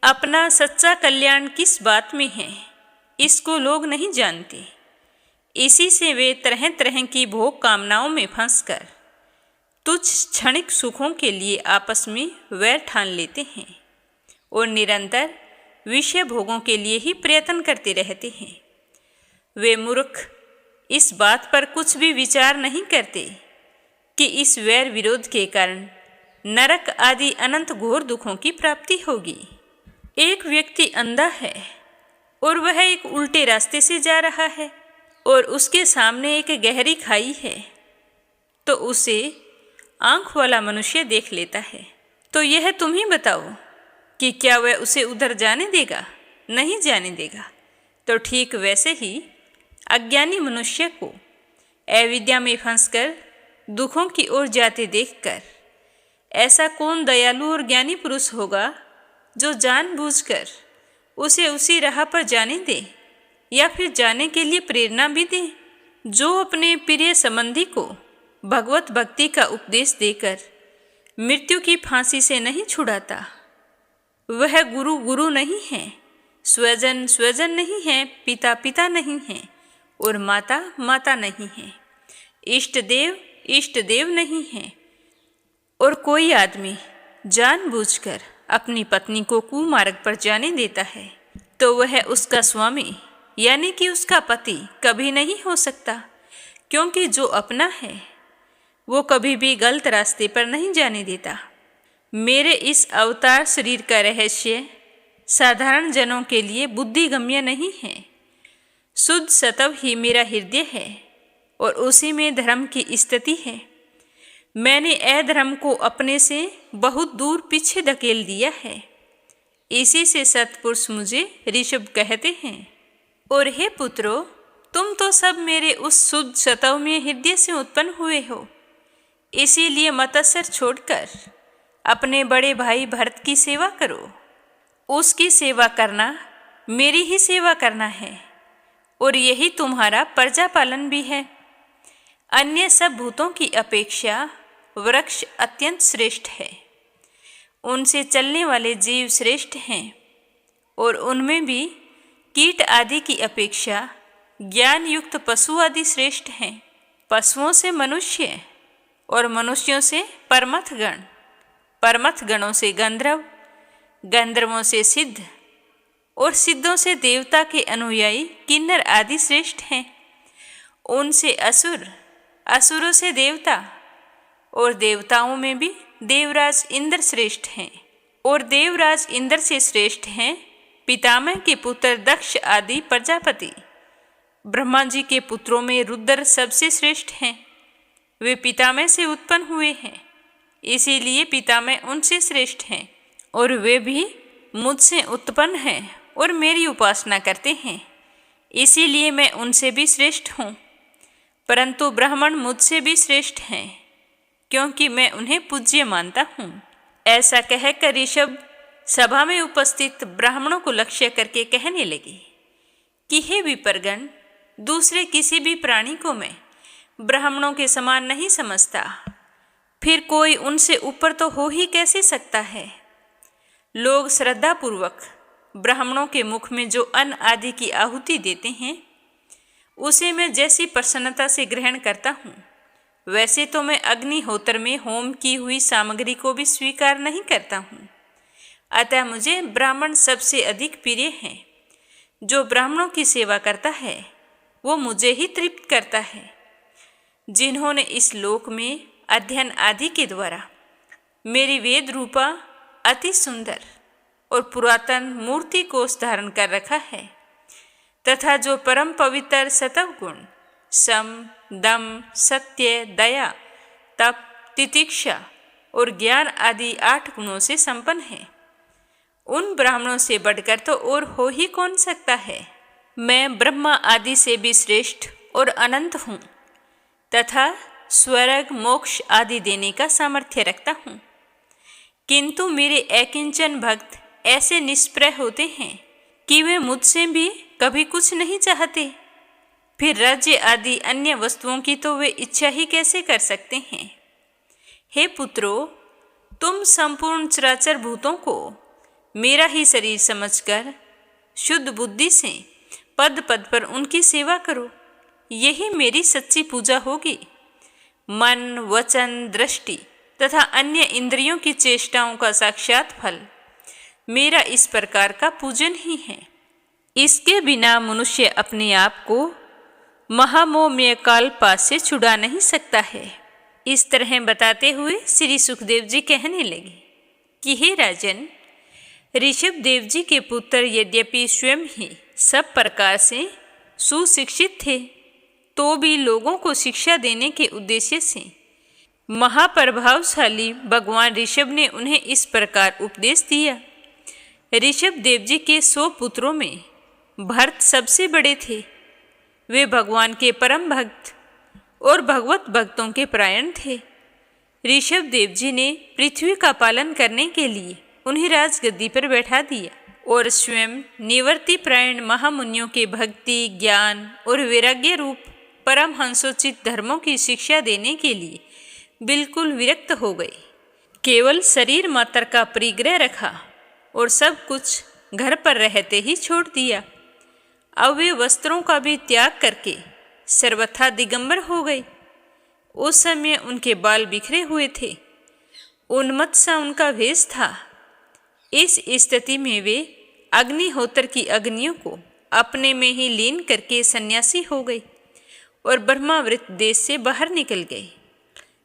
[SPEAKER 1] अपना सच्चा कल्याण किस बात में है, इसको लोग नहीं जानते। इसी से वे तरह तरह की भोग कामनाओं में फंसकर तुच्छ क्षणिक सुखों के लिए आपस में वैर ठान लेते हैं और निरंतर विषय भोगों के लिए ही प्रयत्न करते रहते हैं। वे मूर्ख इस बात पर कुछ भी विचार नहीं करते कि इस वैर विरोध के कारण नरक आदि अनंत घोर दुखों की प्राप्ति होगी। एक व्यक्ति अंधा है और वह एक उल्टे रास्ते से जा रहा है और उसके सामने एक गहरी खाई है, तो उसे आंख वाला मनुष्य देख लेता है। तो यह तुम ही बताओ कि क्या वह उसे उधर जाने देगा? नहीं जाने देगा। तो ठीक वैसे ही अज्ञानी मनुष्य को अविद्या में फंसकर दुखों की ओर जाते देखकर ऐसा कौन दयालु और ज्ञानी पुरुष होगा जो जानबूझकर उसे उसी राह पर जाने दे या फिर जाने के लिए प्रेरणा भी दे? जो अपने प्रिय संबंधी को भगवत भक्ति का उपदेश देकर मृत्यु की फांसी से नहीं छुड़ाता, वह गुरु गुरु नहीं है, स्वजन स्वजन नहीं है, पिता पिता नहीं है और माता माता नहीं है, इष्ट देव नहीं है। और कोई आदमी जानबूझकर अपनी पत्नी को कुमार्ग पर जाने देता है, तो वह उसका स्वामी यानी कि उसका पति कभी नहीं हो सकता, क्योंकि जो अपना है वो कभी भी गलत रास्ते पर नहीं जाने देता। मेरे इस अवतार शरीर का रहस्य साधारण जनों के लिए बुद्धिगम्य नहीं है। शुद्ध सत्व ही मेरा हृदय है और उसी में धर्म की स्थिति है। मैंने अधर्म को अपने से बहुत दूर पीछे धकेल दिया है। इसी से सत्पुरुष मुझे ऋषभ कहते हैं। और हे पुत्रों, तुम तो सब मेरे उस शुद्ध सत्व में हृदय से उत्पन्न हुए हो। इसीलिए मतस्सर छोड़कर अपने बड़े भाई भरत की सेवा करो। उसकी सेवा करना मेरी ही सेवा करना है और यही तुम्हारा प्रजा पालन भी है। अन्य सब भूतों की अपेक्षा वृक्ष अत्यंत श्रेष्ठ है, उनसे चलने वाले जीव श्रेष्ठ हैं और उनमें भी कीट आदि की अपेक्षा ज्ञान युक्त पशु आदि श्रेष्ठ हैं। पशुओं से मनुष्य और मनुष्यों से परमथ गण, परमथ गणों से गंधर्व, गंधर्वों से सिद्ध और सिद्धों से देवता के अनुयायी किन्नर आदि श्रेष्ठ हैं। उनसे असुर, असुरों से देवता और देवताओं में भी देवराज इंद्र श्रेष्ठ हैं। और देवराज इंद्र से श्रेष्ठ हैं पितामह के पुत्र दक्ष आदि प्रजापति। ब्रह्मा जी के पुत्रों में रुद्र सबसे श्रेष्ठ हैं। वे पितामह से उत्पन्न हुए हैं, इसीलिए पितामह उनसे श्रेष्ठ हैं। और वे भी मुझसे उत्पन्न हैं और मेरी उपासना करते हैं, इसीलिए मैं उनसे भी श्रेष्ठ हूँ। परंतु ब्राह्मण मुझसे भी श्रेष्ठ हैं, क्योंकि मैं उन्हें पूज्य मानता हूँ। ऐसा कहकर ऋषभ सभा में उपस्थित ब्राह्मणों को लक्ष्य करके कहने लगे कि हे विप्रगण, दूसरे किसी भी प्राणी को मैं ब्राह्मणों के समान नहीं समझता, फिर कोई उनसे ऊपर तो हो ही कैसे सकता है। लोग श्रद्धापूर्वक ब्राह्मणों के मुख में जो अन्न आदि की आहुति देते हैं, उसे मैं जैसी प्रसन्नता से ग्रहण करता हूँ, वैसे तो मैं अग्निहोत्र में होम की हुई सामग्री को भी स्वीकार नहीं करता हूँ। अतः मुझे ब्राह्मण सबसे अधिक प्रिय हैं। जो ब्राह्मणों की सेवा करता है वो मुझे ही तृप्त करता है। जिन्होंने इस लोक में अध्ययन आदि के द्वारा मेरी वेद रूपा अति सुंदर और पुरातन मूर्ति को धारण कर रखा है, तथा जो परम पवित्र सतव गुण सम, दम, सत्य, दया, तप, तितिक्षा और ज्ञान आदि 8 गुणों से संपन्न है, उन ब्राह्मणों से बढ़कर तो और हो ही कौन सकता है। मैं ब्रह्मा आदि से भी श्रेष्ठ और अनंत हूँ तथा स्वर्ग मोक्ष आदि देने का सामर्थ्य रखता हूँ, किंतु मेरे अकिंचन भक्त ऐसे निष्प्रय होते हैं कि वे मुझसे भी कभी कुछ नहीं चाहते। फिर राज्य आदि अन्य वस्तुओं की तो वे इच्छा ही कैसे कर सकते हैं। हे पुत्रों, तुम संपूर्ण चराचर भूतों को मेरा ही शरीर समझकर शुद्ध बुद्धि से पद पद पर उनकी सेवा करो, यही मेरी सच्ची पूजा होगी। मन वचन दृष्टि तथा अन्य इंद्रियों की चेष्टाओं का साक्षात फल मेरा इस प्रकार का पूजन ही है। इसके बिना मनुष्य अपने आप को महामोह कालपास से छुड़ा नहीं सकता है। इस तरह बताते हुए श्री सुखदेव जी कहने लगे कि हे राजन, ऋषभ देव जी के पुत्र यद्यपि स्वयं ही सब प्रकार से सुशिक्षित थे, तो भी लोगों को शिक्षा देने के उद्देश्य से महाप्रभावशाली भगवान ऋषभ ने उन्हें इस प्रकार उपदेश दिया। ऋषभ देव जी के 100 पुत्रों में भरत सबसे बड़े थे। वे भगवान के परम भक्त और भगवत भक्तों के परायण थे। ऋषभ देव जी ने पृथ्वी का पालन करने के लिए उन्हें राजगद्दी पर बैठा दिया और स्वयं निवर्ति प्रायण महामुनियों के भक्ति ज्ञान और वैराग्य रूप परमहंसोचित धर्मों की शिक्षा देने के लिए बिल्कुल विरक्त हो गए। केवल शरीर मात्र का परिग्रह रखा और सब कुछ घर पर रहते ही छोड़ दिया। अब वे वस्त्रों का भी त्याग करके सर्वथा दिगंबर हो गए। उस समय उनके बाल बिखरे हुए थे, उन्मत्त सा उनका वेश था। इस स्थिति में वे अग्निहोत्र की अग्नियों को अपने में ही लीन करके सन्यासी हो गए और ब्रह्मावृत देश से बाहर निकल गए।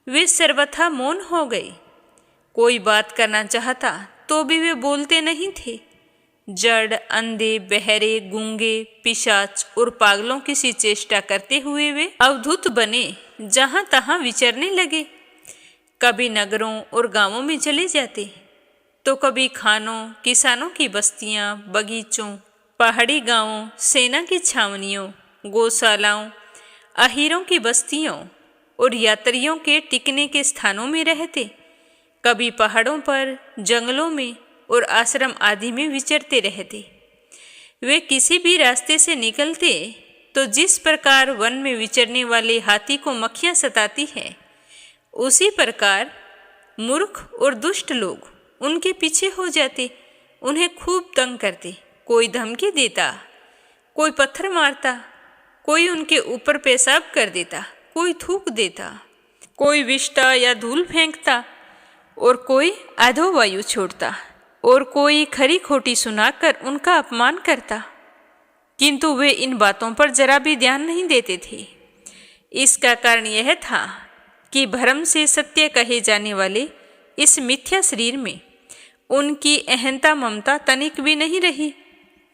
[SPEAKER 1] वे सर्वथा मौन हो गए। कोई बात करना चाहता तो भी वे बोलते नहीं थे। जड़ अंधे बहरे गूंगे पिशाच और पागलों की सी चेष्टा करते हुए वे अवधूत बने जहां तहां विचरने लगे। कभी नगरों और गांवों में चले जाते तो कभी खानों किसानों की बस्तियां बगीचों पहाड़ी गांवों सेना की छावनियों गौशालाओं अहीरों की बस्तियों और यात्रियों के टिकने के स्थानों में रहते। कभी पहाड़ों पर जंगलों में और आश्रम आदि में विचरते रहते। वे किसी भी रास्ते से निकलते तो जिस प्रकार वन में विचरने वाले हाथी को मक्खियां सताती है, उसी प्रकार मूर्ख और दुष्ट लोग उनके पीछे हो जाते, उन्हें खूब तंग करते। कोई धमकी देता, कोई पत्थर मारता, कोई उनके ऊपर पेशाब कर देता, कोई थूक देता, कोई विष्ठा या धूल फेंकता और कोई अधोवायु छोड़ता और कोई खरी खोटी सुनाकर उनका अपमान करता। किंतु वे इन बातों पर जरा भी ध्यान नहीं देते थे। इसका कारण यह था कि भ्रम से सत्य कहे जाने वाले इस मिथ्या शरीर में उनकी अहंता ममता तनिक भी नहीं रही।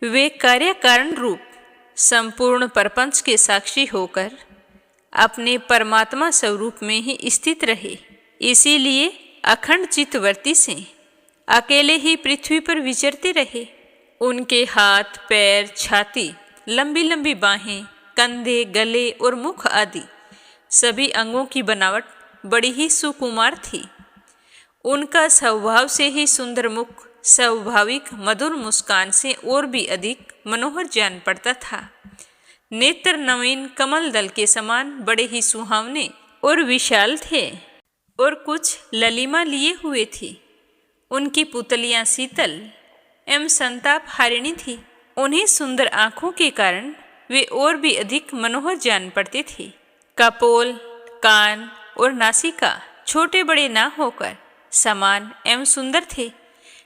[SPEAKER 1] वे कार्य कारण रूप संपूर्ण प्रपंच के साक्षी होकर अपने परमात्मा स्वरूप में ही स्थित रहे। इसीलिए अखंड चित्तवृत्ति से अकेले ही पृथ्वी पर विचरते रहे। उनके हाथ पैर छाती लंबी लंबी बाहें कंधे गले और मुख आदि सभी अंगों की बनावट बड़ी ही सुकुमार थी। उनका स्वभाव से ही सुंदर मुख स्वाभाविक मधुर मुस्कान से और भी अधिक मनोहर जान पड़ता था। नेत्र नवीन कमल दल के समान बड़े ही सुहावने और विशाल थे और कुछ ललिमा लिए हुए थी। उनकी पुतलियां शीतल एवं संताप हारिणी थी। उन्हें सुंदर आंखों के कारण वे और भी अधिक मनोहर जान पड़ते थे। कपोल कान और नासिका छोटे बड़े ना होकर समान एवं सुंदर थे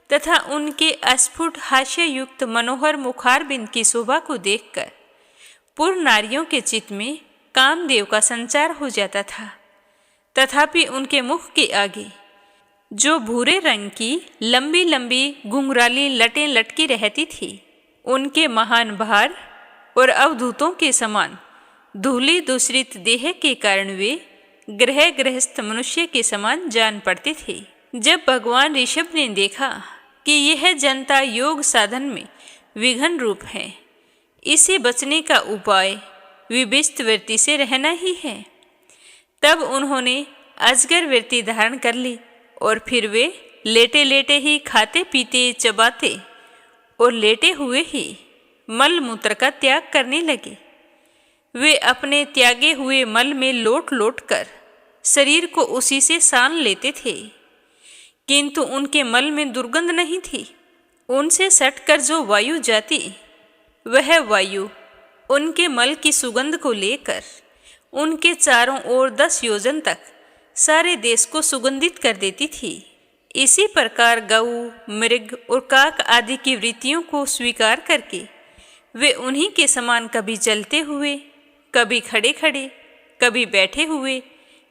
[SPEAKER 1] तथा उनके अस्फुट हास्य युक्त मनोहर मुखारबिंद की शोभा को देखकर पूर्ण नारियों के चित्त में कामदेव का संचार हो जाता था। तथापि उनके मुख के आगे जो भूरे रंग की लंबी लंबी घुंघराली लटें लटकी रहती थी, उनके महान भार और अवधूतों के समान धूली दूषरित देह के कारण वे गृहस्थ मनुष्य के समान जान पड़ते थे। जब भगवान ऋषभ ने देखा कि यह जनता योग साधन में विघ्न रूप है, इसे बचने का उपाय विभिष्ट वृत्ति से रहना ही है। तब उन्होंने अजगर वृत्ति धारण कर ली और फिर वे लेटे लेटे ही खाते पीते चबाते और लेटे हुए ही मल मूत्र का त्याग करने लगे। वे अपने त्यागे हुए मल में लोट लोट कर शरीर को उसी से सान लेते थे, किंतु उनके मल में दुर्गंध नहीं थी। उनसे सटकर जो वायु जाती वह वायु उनके मल की सुगंध को लेकर उनके चारों ओर 10 योजन तक सारे देश को सुगंधित कर देती थी। इसी प्रकार गऊ, मृग और काक आदि की वृत्तियों को स्वीकार करके वे उन्हीं के समान कभी चलते हुए, कभी खड़े खड़े, कभी बैठे हुए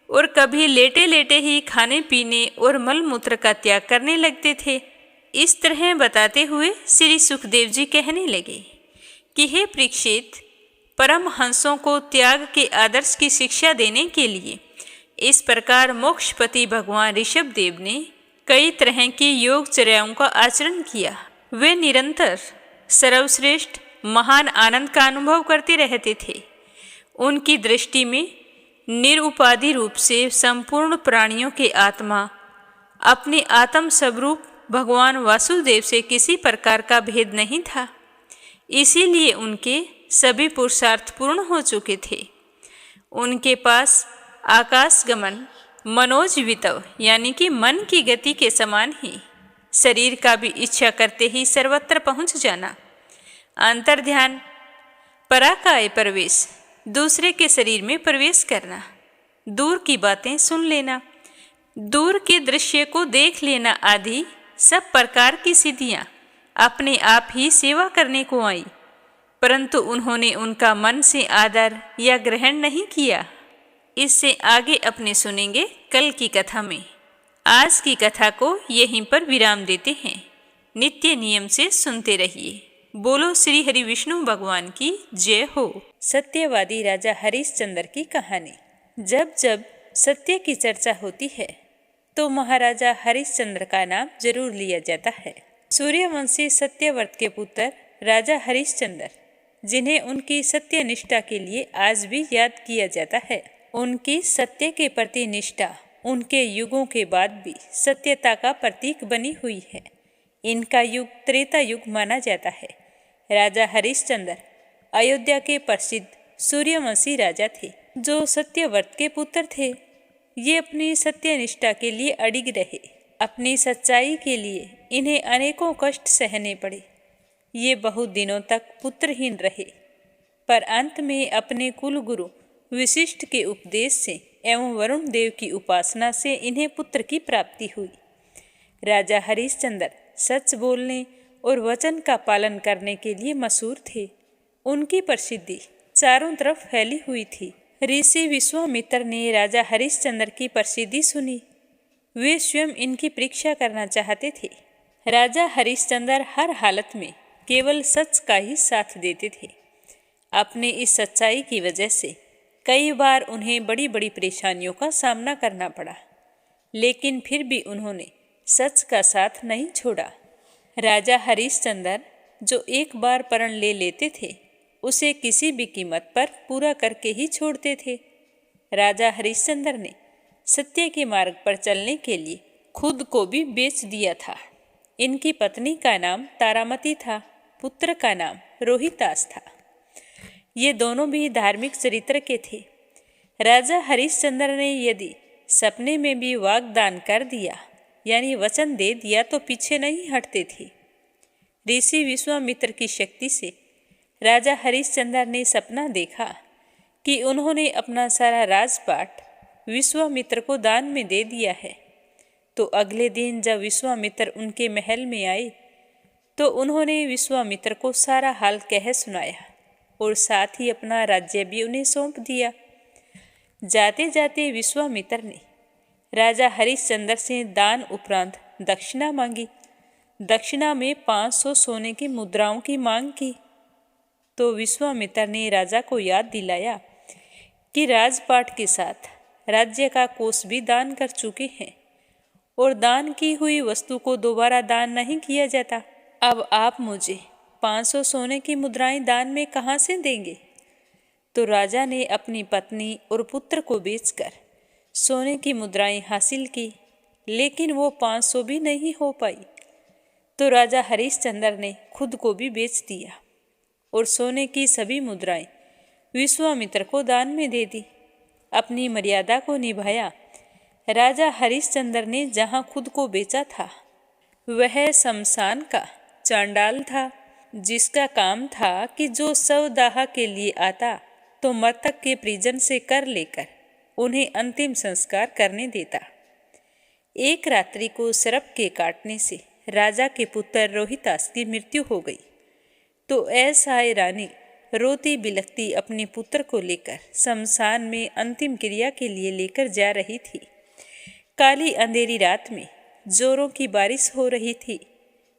[SPEAKER 1] और कभी लेटे लेटे ही खाने पीने और मल मूत्र का त्याग करने लगते थे। इस तरह बताते हुए श्री सुखदेव जी कहने लगे कि हे परीक्षित, परमहंसों को त्याग के आदर्श की शिक्षा देने के लिए इस प्रकार मोक्षपति भगवान ऋषभ देव ने कई तरह की योगचर्याओं का आचरण किया। वे निरंतर सर्वश्रेष्ठ महान आनंद का अनुभव करते रहते थे। उनकी दृष्टि में निरुपाधि रूप से संपूर्ण प्राणियों के आत्मा अपने आत्म स्वरूप भगवान वासुदेव से किसी प्रकार का भेद नहीं था। इसीलिए उनके सभी पुरुषार्थ पूर्ण हो चुके थे। उनके पास आकाशगमन मनोजवितव यानी कि मन की गति के समान ही शरीर का भी इच्छा करते ही सर्वत्र पहुंच जाना, अंतर्ध्यान, पराकाय प्रवेश, दूसरे के शरीर में प्रवेश करना, दूर की बातें सुन लेना, दूर के दृश्य को देख लेना आदि सब प्रकार की सिद्धियां अपने आप ही सेवा करने को आई, परंतु उन्होंने उनका मन से आदर या ग्रहण नहीं किया। इससे आगे अपने सुनेंगे कल की कथा में। आज की कथा को यहीं पर विराम देते हैं। नित्य नियम से सुनते रहिए। बोलो श्री हरि विष्णु भगवान की जय हो। सत्यवादी राजा हरिश्चंद्र की कहानी। जब जब सत्य की चर्चा होती है तो महाराजा हरिश्चंद्र का नाम जरूर लिया जाता है। सूर्यवंशी सत्यव्रत के पुत्र राजा हरिश्चंद्र, जिन्हें उनकी सत्यनिष्ठा के लिए आज भी याद किया जाता है। उनकी सत्य के प्रति निष्ठा उनके युगों के बाद भी सत्यता का प्रतीक बनी हुई है। इनका युग त्रेता युग माना जाता है। राजा हरिश्चंद्र अयोध्या के प्रसिद्ध सूर्यवंशी राजा थे, जो सत्यव्रत के पुत्र थे। ये अपनी सत्यनिष्ठा के लिए अडिग रहे। अपनी सच्चाई के लिए इन्हें अनेकों कष्ट सहने पड़े। ये बहुत दिनों तक पुत्रहीन रहे, पर अंत में अपने कुल गुरु विशिष्ट के उपदेश से एवं वरुण देव की उपासना से इन्हें पुत्र की प्राप्ति हुई। राजा हरिश्चंद्र सच बोलने और वचन का पालन करने के लिए मशहूर थे। उनकी प्रसिद्धि चारों तरफ फैली हुई थी। ऋषि विश्वामित्र ने राजा हरिश्चंद्र की प्रसिद्धि सुनी। वे स्वयं इनकी परीक्षा करना चाहते थे। राजा हरिश्चंद्र हर हालत में केवल सच का ही साथ देते थे। अपने इस सच्चाई की वजह से कई बार उन्हें बड़ी बड़ी परेशानियों का सामना करना पड़ा, लेकिन फिर भी उन्होंने सच का साथ नहीं छोड़ा। राजा हरिश्चंद्र जो एक बार प्रण ले लेते थे, उसे किसी भी कीमत पर पूरा करके ही छोड़ते थे। राजा हरिश्चंद्र ने सत्य के मार्ग पर चलने के लिए खुद को भी बेच दिया था। इनकी पत्नी का नाम तारामती था, पुत्र का नाम रोहितास था। ये दोनों भी धार्मिक चरित्र के थे। राजा हरिश्चंद्र ने यदि सपने में भी वाग्दान कर दिया यानी वचन दे दिया तो पीछे नहीं हटते थे। ऋषि विश्वामित्र की शक्ति से राजा हरिश्चंद्र ने सपना देखा कि उन्होंने अपना सारा राजपाट विश्वामित्र को दान में दे दिया है। तो अगले दिन जब विश्वामित्र उनके महल में आए तो उन्होंने विश्वामित्र को सारा हाल कह सुनाया और साथ ही अपना राज्य भी उन्हें सौंप दिया। जाते जाते विश्वामित्र ने राजा हरिश्चंद्र से दान उपरांत दक्षिणा मांगी। दक्षिणा में 500 सोने की मुद्राओं की मांग की। तो विश्वामित्र ने राजा को याद दिलाया कि राजपाट के साथ राज्य का कोष भी दान कर चुके हैं और दान की हुई वस्तु को दोबारा दान नहीं किया जाता। अब आप मुझे 500 सोने की मुद्राएं दान में कहाँ से देंगे? तो राजा ने अपनी पत्नी और पुत्र को बेचकर सोने की मुद्राएं हासिल की, लेकिन वो 500 भी नहीं हो पाई। तो राजा हरिश्चंद्र ने खुद को भी बेच दिया और सोने की सभी मुद्राएं विश्वामित्र को दान में दे दी। अपनी मर्यादा को निभाया। राजा हरिश्चंद्र ने जहाँ खुद को बेचा था वह शमशान का चांडाल था, जिसका काम था कि जो शव दाह के लिए आता तो मृतक के परिजन से कर लेकर उन्हें अंतिम संस्कार करने देता। एक रात्रि को सर्प के काटने से राजा के पुत्र रोहितास की मृत्यु हो गई। तो ऐसा रानी रोती बिलखती अपने पुत्र को लेकर शमशान में अंतिम क्रिया के लिए लेकर जा रही थी। काली अंधेरी रात में जोरों की बारिश हो रही थी,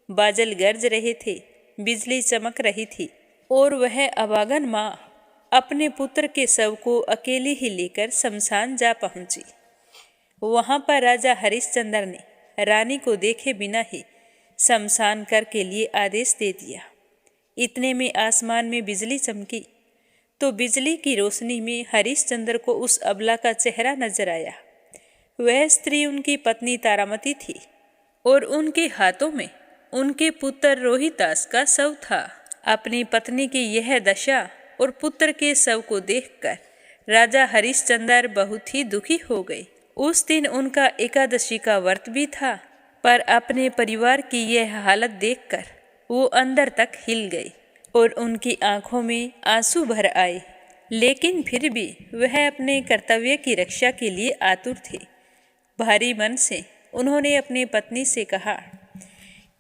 [SPEAKER 1] बादल गरज रहे थे, बिजली चमक रही थी और वह अभागन माँ अपने पुत्र के शव को अकेले ही लेकर शमशान जा पहुंची। वहां पर राजा हरिश्चंद्र ने रानी को देखे बिना ही शमशान कर के लिए आदेश दे दिया। इतने में आसमान में बिजली चमकी, तो बिजली की रोशनी में हरिश्चंद्र को उस अबला का चेहरा नजर आया। वह स्त्री उनकी पत्नी तारामती थी और उनके हाथों में उनके पुत्र रोहितास का शव था। अपनी पत्नी की यह दशा और पुत्र के शव को देखकर राजा हरिश्चंद्र बहुत ही दुखी हो गए। उस दिन उनका एकादशी का व्रत भी था, पर अपने परिवार की यह हालत देखकर वो अंदर तक हिल गए और उनकी आंखों में आंसू भर आए। लेकिन फिर भी वह अपने कर्तव्य की रक्षा के लिए आतुर थे। भारी मन से उन्होंने अपनी पत्नी से कहा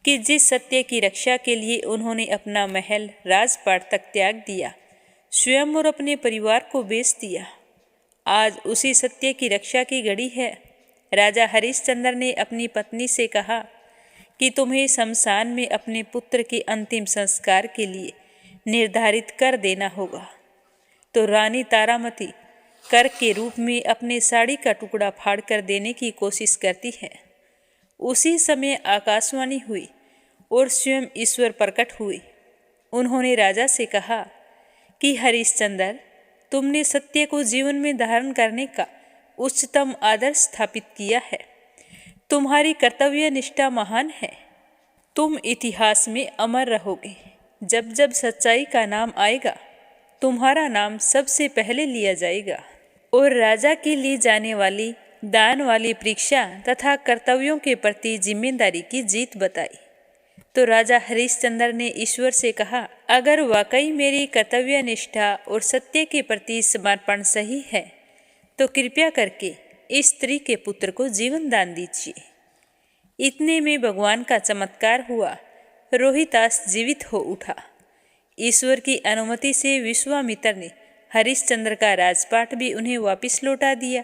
[SPEAKER 1] कि जिस सत्य की रक्षा के लिए उन्होंने अपना महल राजपाट तक त्याग दिया, स्वयं और अपने परिवार को बेच दिया, आज उसी सत्य की रक्षा की घड़ी है। राजा हरिश्चंद्र ने अपनी पत्नी से कहा कि तुम्हें शमशान में अपने पुत्र के अंतिम संस्कार के लिए निर्धारित कर देना होगा। तो रानी तारामती कर के रूप में अपने साड़ी का टुकड़ा फाड़ कर देने की कोशिश करती है। उसी समय आकाशवाणी हुई और स्वयं ईश्वर प्रकट हुए। उन्होंने राजा से कहा कि हरिश्चंद्र, तुमने सत्य को जीवन में धारण करने का उच्चतम आदर्श स्थापित किया है। तुम्हारी कर्तव्य निष्ठा महान है। तुम इतिहास में अमर रहोगे। जब जब सच्चाई का नाम आएगा, तुम्हारा नाम सबसे पहले लिया जाएगा। और राजा की ली जाने वाली दान वाली परीक्षा तथा कर्तव्यों के प्रति जिम्मेदारी की जीत बताई। तो राजा हरिश्चंद्र ने ईश्वर से कहा, अगर वाकई मेरी कर्तव्य निष्ठा और सत्य के प्रति समर्पण सही है तो कृपया करके इस स्त्री के पुत्र को जीवन दान दीजिए। इतने में भगवान का चमत्कार हुआ। रोहितास जीवित हो उठा। ईश्वर की अनुमति से विश्वामित्र ने हरिश्चंद्र का राजपाट भी उन्हें वापस लौटा दिया।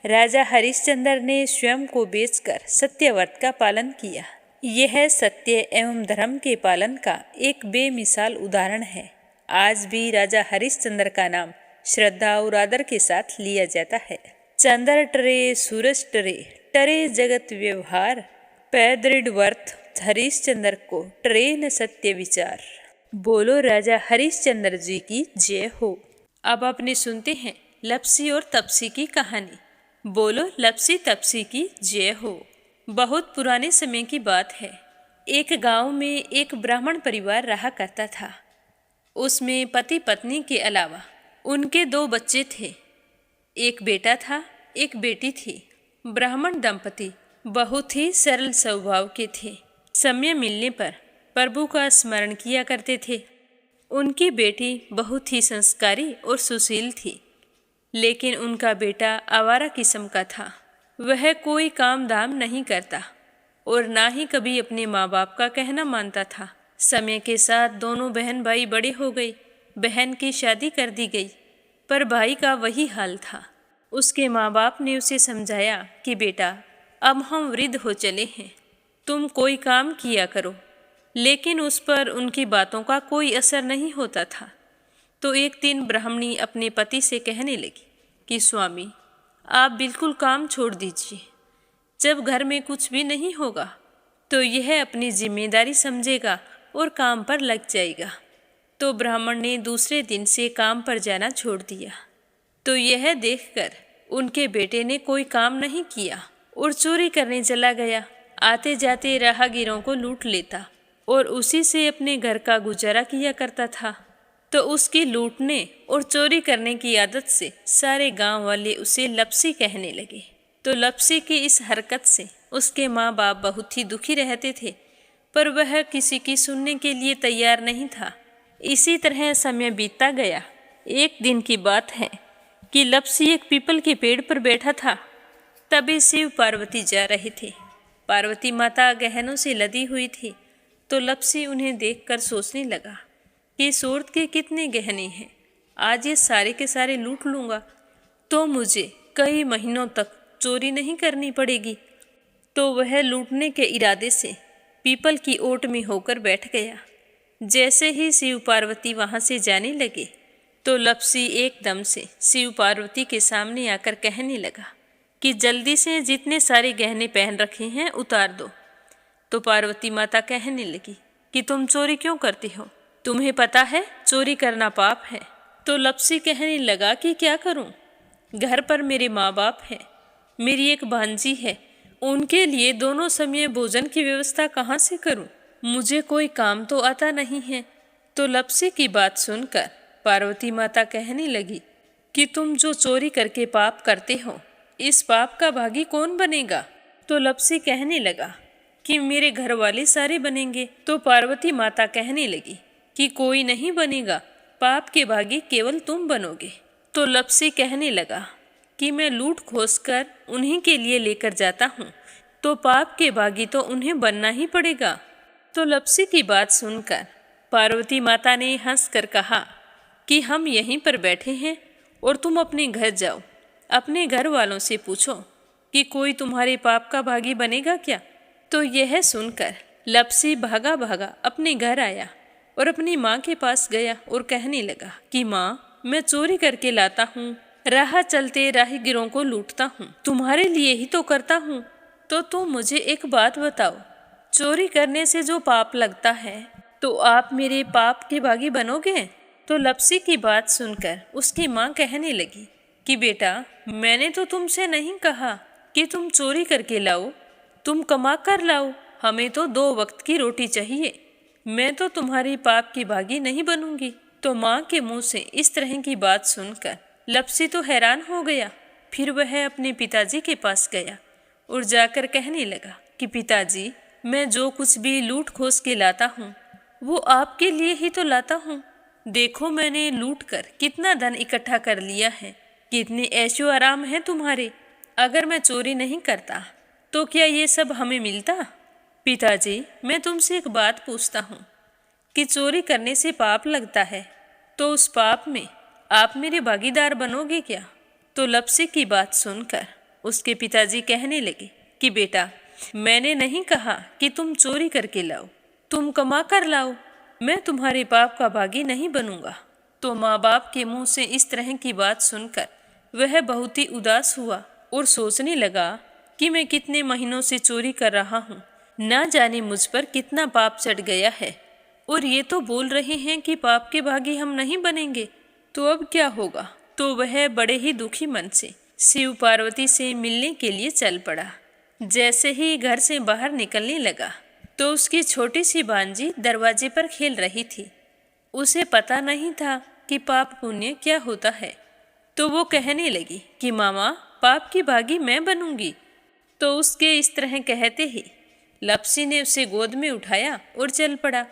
[SPEAKER 1] राजा हरिश्चंद्र ने स्वयं को बेचकर सत्यव्रत का पालन किया। यह सत्य एवं धर्म के पालन का एक बेमिसाल उदाहरण है। आज भी राजा हरिश्चंद्र का नाम श्रद्धा और आदर के साथ लिया जाता है। चंद्र टरे सूरज टरे, टरे जगत व्यवहार, पैदृढ़ वर्थ हरिश्चंद्र को टरे न सत्य विचार। बोलो राजा हरिश्चंद्र जी की जय हो। अब आपने सुनते हैं लपसी और तपसी की कहानी। बोलो लपसी तपसी की जय हो। बहुत पुराने समय की बात है। एक गांव में एक ब्राह्मण परिवार रहा करता था। उसमें पति पत्नी के अलावा उनके 2 बच्चे थे। एक बेटा था, एक बेटी थी। ब्राह्मण दंपति बहुत ही सरल स्वभाव के थे। समय मिलने पर प्रभु का स्मरण किया करते थे। उनकी बेटी बहुत ही संस्कारी और सुशील थी, लेकिन उनका बेटा आवारा किस्म का था। वह कोई काम धाम नहीं करता और ना ही कभी अपने माँ बाप का कहना मानता था। समय के साथ दोनों बहन भाई बड़े हो गए। बहन की शादी कर दी गई, पर भाई का वही हाल था। उसके माँ बाप ने उसे समझाया कि बेटा, अब हम वृद्ध हो चले हैं, तुम कोई काम किया करो। लेकिन उस पर उनकी बातों का कोई असर नहीं होता था। तो एक दिन ब्राह्मणी अपने पति से कहने लगी कि स्वामी, आप बिल्कुल काम छोड़ दीजिए। जब घर में कुछ भी नहीं होगा तो यह अपनी जिम्मेदारी समझेगा और काम पर लग जाएगा। तो ब्राह्मण ने दूसरे दिन से काम पर जाना छोड़ दिया। तो यह देखकर उनके बेटे ने कोई काम नहीं किया और चोरी करने चला गया। आते जाते राहगीरों को लूट लेता और उसी से अपने घर का गुजारा किया करता था। तो उसकी लूटने और चोरी करने की आदत से सारे गांव वाले उसे लपसी कहने लगे। तो लपसी की इस हरकत से उसके माँ बाप बहुत ही दुखी रहते थे, पर वह किसी की सुनने के लिए तैयार नहीं था। इसी तरह समय बीतता गया। एक दिन की बात है कि लपसी एक पीपल के पेड़ पर बैठा था। तभी शिव पार्वती जा रहे थे। पार्वती माता गहनों से लदी हुई थी। तो लपसी उन्हें देखकर सोचने लगा कि सूरत के कितने गहने हैं, आज ये सारे के सारे लूट लूँगा तो मुझे कई महीनों तक चोरी नहीं करनी पड़ेगी। तो वह लूटने के इरादे से पीपल की ओट में होकर बैठ गया। जैसे ही शिव पार्वती वहाँ से जाने लगे तो लपसी एकदम से शिव पार्वती के सामने आकर कहने लगा कि जल्दी से जितने सारे गहने पहन रखे हैं उतार दो। तो पार्वती माता कहने लगी कि तुम चोरी क्यों करती हो, तुम्हें पता है चोरी करना पाप है। तो लपसी कहने लगा कि क्या करूं, घर पर मेरे माँ बाप हैं, मेरी एक भांजी है, उनके लिए दोनों समय भोजन की व्यवस्था कहाँ से करूं, मुझे कोई काम तो आता नहीं है। तो लपसी की बात सुनकर पार्वती माता कहने लगी कि तुम जो चोरी करके पाप करते हो, इस पाप का भागी कौन बनेगा। तो लपसी कहने लगा कि मेरे घर वाले सारे बनेंगे। तो पार्वती माता कहने लगी कि कोई नहीं बनेगा, पाप के भागी केवल तुम बनोगे। तो लपसी कहने लगा कि मैं लूट खोस कर उन्हीं के लिए लेकर जाता हूँ, तो पाप के भागी तो उन्हें बनना ही पड़ेगा। तो लपसी की बात सुनकर पार्वती माता ने हंसकर कहा कि हम यहीं पर बैठे हैं और तुम अपने घर जाओ, अपने घर वालों से पूछो कि कोई तुम्हारे पाप का भागी बनेगा क्या। तो यह सुनकर लपसी भागा भागा अपने घर आया और अपनी माँ के पास गया और कहने लगा कि माँ, मैं चोरी करके लाता हूँ, राह चलते राहगीरों को लूटता हूँ, तुम्हारे लिए ही तो करता हूँ। तो तुम मुझे एक बात बताओ, चोरी करने से जो पाप लगता है तो आप मेरे पाप के भागी बनोगे। तो लपसी की बात सुनकर उसकी माँ कहने लगी कि बेटा, मैंने तो तुमसे नहीं कहा कि तुम चोरी करके लाओ, तुम कमा कर लाओ, हमें तो 2 वक्त की रोटी चाहिए, मैं तो तुम्हारी पाप की भागी नहीं बनूंगी। तो माँ के मुंह से इस तरह की बात सुनकर लपसी तो हैरान हो गया। फिर वह अपने पिताजी के पास गया और जाकर कहने लगा कि पिताजी, मैं जो कुछ भी लूट खोस के लाता हूँ वो आपके लिए ही तो लाता हूँ। देखो मैंने लूट कर कितना धन इकट्ठा कर लिया है, कितने ऐशो आराम है तुम्हारे। अगर मैं चोरी नहीं करता तो क्या ये सब हमें मिलता। पिताजी, मैं तुमसे एक बात पूछता हूँ कि चोरी करने से पाप लगता है, तो उस पाप में आप मेरे भागीदार बनोगे क्या। तो लपसी की बात सुनकर उसके पिताजी कहने लगे कि बेटा, मैंने नहीं कहा कि तुम चोरी करके लाओ, तुम कमा कर लाओ, मैं तुम्हारे पाप का भागी नहीं बनूंगा। तो माँ बाप के मुंह से इस तरह की बात सुनकर वह बहुत ही उदास हुआ और सोचने लगा कि मैं कितने महीनों से चोरी कर रहा हूँ, ना जाने मुझ पर कितना पाप चढ़ गया है, और ये तो बोल रहे हैं कि पाप के भागी हम नहीं बनेंगे, तो अब क्या होगा। तो वह बड़े ही दुखी मन से शिव पार्वती से मिलने के लिए चल पड़ा। जैसे ही घर से बाहर निकलने लगा तो उसकी छोटी सी भांजी दरवाजे पर खेल रही थी। उसे पता नहीं था कि पाप पुण्य क्या होता है। तो वो कहने लगी कि मामा, पाप की भागी मैं बनूंगी। तो उसके इस तरह कहते ही लपसी ने उसे गोद में उठाया और चल पड़ा।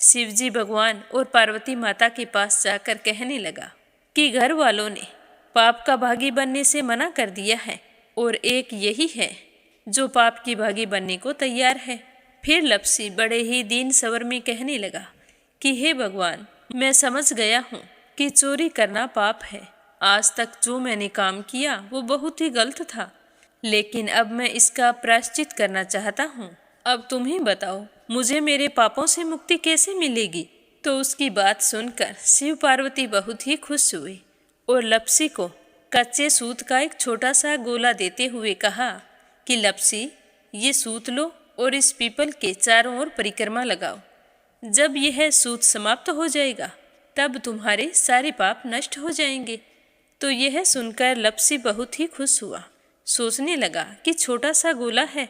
[SPEAKER 1] शिवजी भगवान और पार्वती माता के पास जाकर कहने लगा कि घर वालों ने पाप का भागी बनने से मना कर दिया है और एक यही है जो पाप की भागी बनने को तैयार है। फिर लपसी बड़े ही दीन स्वर में कहने लगा कि हे भगवान, मैं समझ गया हूँ कि चोरी करना पाप है। आज तक जो मैंने काम किया वो बहुत ही गलत था, लेकिन अब मैं इसका प्रायश्चित करना चाहता हूँ। अब तुम ही बताओ, मुझे मेरे पापों से मुक्ति कैसे मिलेगी। तो उसकी बात सुनकर शिव पार्वती बहुत ही खुश हुए और लपसी को कच्चे सूत का एक छोटा सा गोला देते हुए कहा कि लपसी, ये सूत लो और इस पीपल के चारों ओर परिक्रमा लगाओ। जब यह सूत समाप्त हो जाएगा तब तुम्हारे सारे पाप नष्ट हो जाएंगे। तो यह सुनकर लप्सी बहुत ही खुश हुआ। सोचने लगा कि छोटा सा गोला है,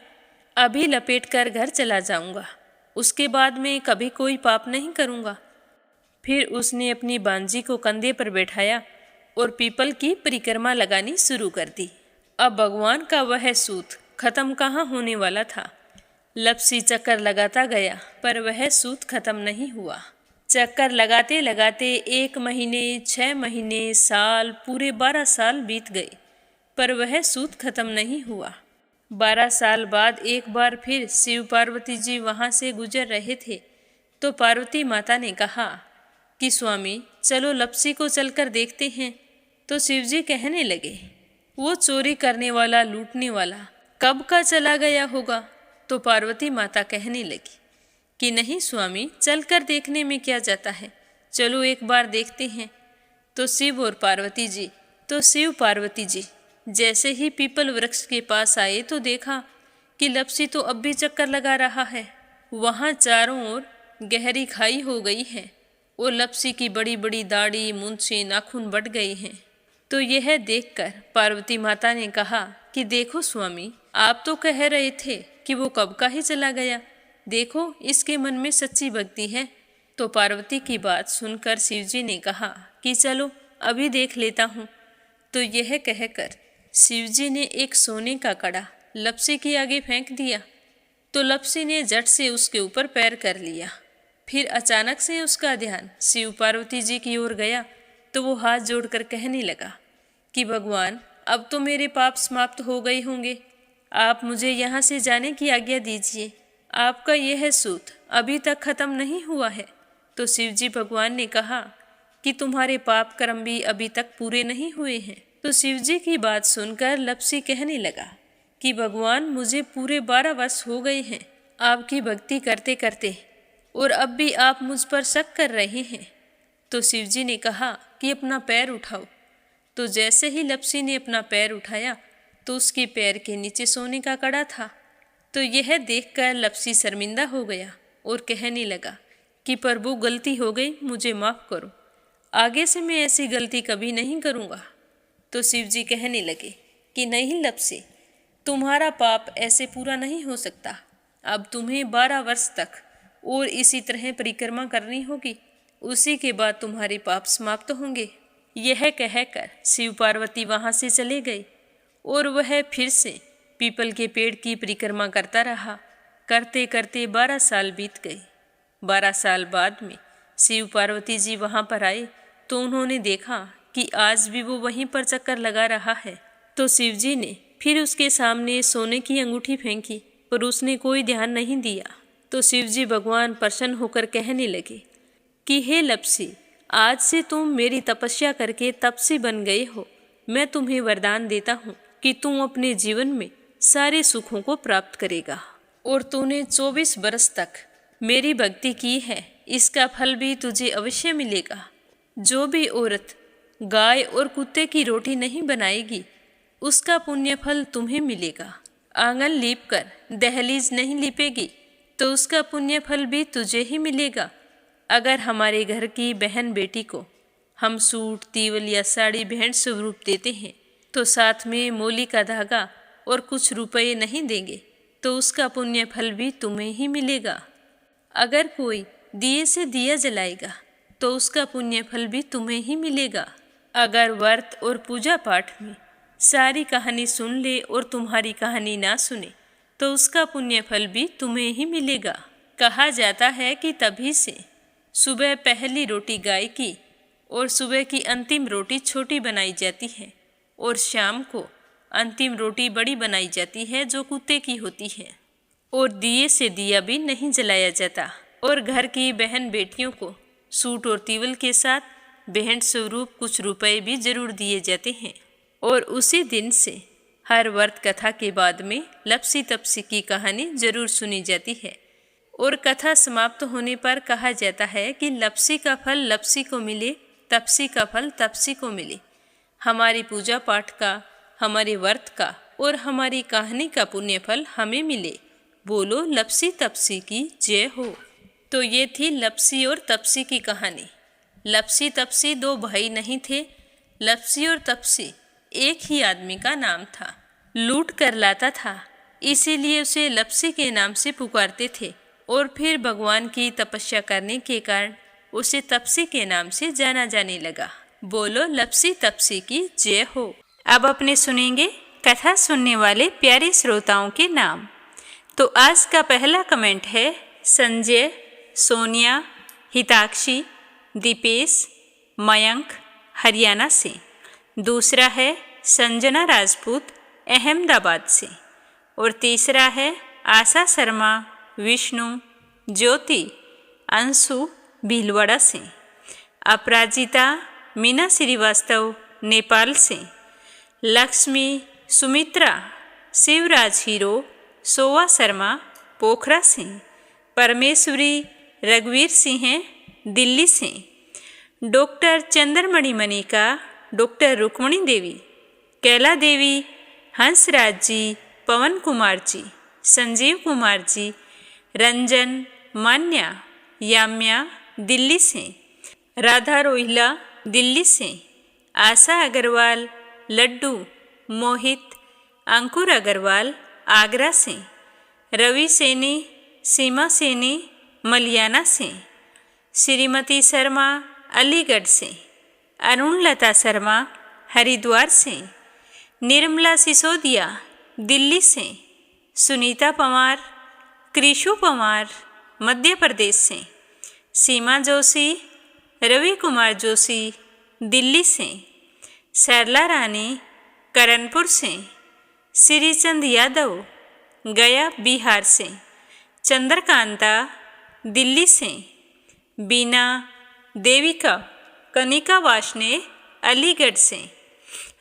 [SPEAKER 1] अभी लपेट कर घर चला जाऊंगा, उसके बाद में कभी कोई पाप नहीं करूंगा। फिर उसने अपनी बांजी को कंधे पर बैठाया और पीपल की परिक्रमा लगानी शुरू कर दी। अब भगवान का वह सूत खत्म कहाँ होने वाला था। लप्सी चक्कर लगाता गया पर वह सूत खत्म नहीं हुआ। चक्कर लगाते लगाते 1 महीने, 6 महीने, साल, पूरे 12 साल बीत गए पर वह सूत खत्म नहीं हुआ। 12 साल बाद एक बार फिर शिव पार्वती जी वहाँ से गुजर रहे थे तो पार्वती माता ने कहा कि स्वामी चलो लप्सी को चलकर देखते हैं। तो शिवजी कहने लगे, वो चोरी करने वाला, लूटने वाला कब का चला गया होगा। तो पार्वती माता कहने लगी कि नहीं स्वामी, चलकर देखने में क्या जाता है, चलो एक बार देखते हैं। तो शिव पार्वती जी जैसे ही पीपल वृक्ष के पास आए तो देखा कि लप्सी तो अब भी चक्कर लगा रहा है। वहाँ चारों ओर गहरी खाई हो गई है और लप्सी की बड़ी बड़ी दाढ़ी, मूंछें, नाखून बढ़ गए हैं। तो यह देखकर पार्वती माता ने कहा कि देखो स्वामी, आप तो कह रहे थे कि वो कब का ही चला गया, देखो इसके मन में सच्ची भक्ति है। तो पार्वती की बात सुनकर शिवजी ने कहा कि चलो अभी देख लेता हूँ। तो यह कहकर शिवजी ने एक सोने का कड़ा लप्सी के आगे फेंक दिया। तो लप्सी ने झट से उसके ऊपर पैर कर लिया। फिर अचानक से उसका ध्यान शिव पार्वती जी की ओर गया तो वो हाथ जोड़कर कहने लगा कि भगवान, अब तो मेरे पाप समाप्त हो गए होंगे, आप मुझे यहाँ से जाने की आज्ञा दीजिए, आपका यह सूत अभी तक खत्म नहीं हुआ है। तो शिवजी भगवान ने कहा कि तुम्हारे पाप कर्म भी अभी तक पूरे नहीं हुए हैं। तो शिवजी की बात सुनकर लप्सी कहने लगा कि भगवान, मुझे पूरे 12 वर्ष हो गए हैं आपकी भक्ति करते करते और अब भी आप मुझ पर शक कर रहे हैं। तो शिवजी ने कहा कि अपना पैर उठाओ। तो जैसे ही लप्सी ने अपना पैर उठाया तो उसके पैर के नीचे सोने का कड़ा था। तो यह देखकर लप्सी शर्मिंदा हो गया और कहने लगा कि प्रभु, गलती हो गई, मुझे माफ़ करो, आगे से मैं ऐसी गलती कभी नहीं करूँगा। तो शिवजी कहने लगे कि नहीं लप्सी, तुम्हारा पाप ऐसे पूरा नहीं हो सकता, अब तुम्हें 12 वर्ष तक और इसी तरह परिक्रमा करनी होगी, उसी के बाद तुम्हारे पाप समाप्त होंगे। यह कहकर शिव पार्वती वहाँ से चले गए और वह फिर से पीपल के पेड़ की परिक्रमा करता रहा। करते करते 12 साल बीत गए। 12 साल बाद में शिव पार्वती जी वहाँ पर आए तो उन्होंने देखा कि आज भी वो वहीं पर चक्कर लगा रहा है। तो शिवजी ने फिर उसके सामने सोने की अंगूठी फेंकी पर उसने कोई ध्यान नहीं दिया। तो शिवजी भगवान प्रसन्न होकर कहने लगे कि हे लप्सी, आज से तुम मेरी तपस्या करके तपसी बन गए हो। मैं तुम्हें वरदान देता हूँ कि तुम अपने जीवन में सारे सुखों को प्राप्त करेगा और तूने 24 बरस तक मेरी भक्ति की है, इसका फल भी तुझे अवश्य मिलेगा। जो भी औरत गाय और कुत्ते की रोटी नहीं बनाएगी उसका पुण्य फल तुम्हें मिलेगा। आंगन लीप कर दहलीज नहीं लीपेगी तो उसका पुण्य फल भी तुझे ही मिलेगा। अगर हमारे घर की बहन बेटी को हम सूट, तीवल या साड़ी भेंट स्वरूप देते हैं तो साथ में मोली का धागा और कुछ रुपये नहीं देंगे तो उसका पुण्य फल भी तुम्हें ही मिलेगा। अगर कोई दिए से दिया जलाएगा तो उसका पुण्य फल भी तुम्हें ही मिलेगा। अगर व्रत और पूजा पाठ में सारी कहानी सुन ले और तुम्हारी कहानी ना सुने तो उसका पुण्य फल भी तुम्हें ही मिलेगा। कहा जाता है कि तभी से सुबह पहली रोटी गाय की और सुबह की अंतिम रोटी छोटी बनाई जाती है और शाम को अंतिम रोटी बड़ी बनाई जाती है जो कुत्ते की होती है। और दिए से दिया भी नहीं जलाया जाता और घर की बहन बेटियों को सूट और तीवल के साथ भेंट स्वरूप कुछ रुपए भी जरूर दिए जाते हैं। और उसी दिन से हर व्रत कथा के बाद में लप्सी तपसी की कहानी जरूर सुनी जाती है और कथा समाप्त होने पर कहा जाता है कि लप्सी का फल लप्सी को मिले, तपसी का फल तपसी को मिले। हमारी पूजा पाठ का, हमारे व्रत का और हमारी कहानी का पुण्य फल हमें मिले। बोलो लप्सी तपसी की जय हो। तो ये थी लपसी और तपसी की कहानी। लपसी तपसी दो भाई नहीं थे। लपसी और तपसी एक ही आदमी का नाम था। लूट कर लाता था, इसीलिए उसे लपसी के नाम से पुकारते थे और फिर भगवान की तपस्या करने के कारण उसे तपसी के नाम से जाना जाने लगा। बोलो लपसी तपसी की जय हो। अब अपने सुनेंगे कथा सुनने वाले प्यारे श्रोताओं के नाम। तो आज का पहला कमेंट है संजय, सोनिया, हिताक्षी, दीपेश, मयंक हरियाणा से। दूसरा है संजना राजपूत अहमदाबाद से। और तीसरा है आशा शर्मा, विष्णु, ज्योति, अंशु भीलवाड़ा से। अपराजिता मीना श्रीवास्तव नेपाल से। लक्ष्मी, सुमित्रा, शिवराज हीरो, सोवा शर्मा पोखरा से। परमेश्वरी रघुवीर सिंह दिल्ली से। डॉक्टर चंद्रमणि मनिका, डॉक्टर रुक्मणी देवी, कैला देवी, हंसराज जी, पवन कुमार जी, संजीव कुमार जी, रंजन, मान्या, याम्या दिल्ली से। राधा रोहिला दिल्ली से। आशा अग्रवाल, लड्डू, मोहित, अंकुर अग्रवाल आगरा से। रवि सैनी, सीमा सैनी मलियाना से। श्रीमती शर्मा अलीगढ़ से। अरुण लता शर्मा हरिद्वार से। निर्मला सिसोदिया दिल्ली से। सुनीता पवार, कृषु पवार मध्य प्रदेश से। सीमा जोशी, रवि कुमार जोशी दिल्ली से। सरला रानी करणपुर से। श्रीचंद यादव गया बिहार से। चंद्रकांता दिल्ली से। बीना, देविका, कनिका वाशने अलीगढ़ से।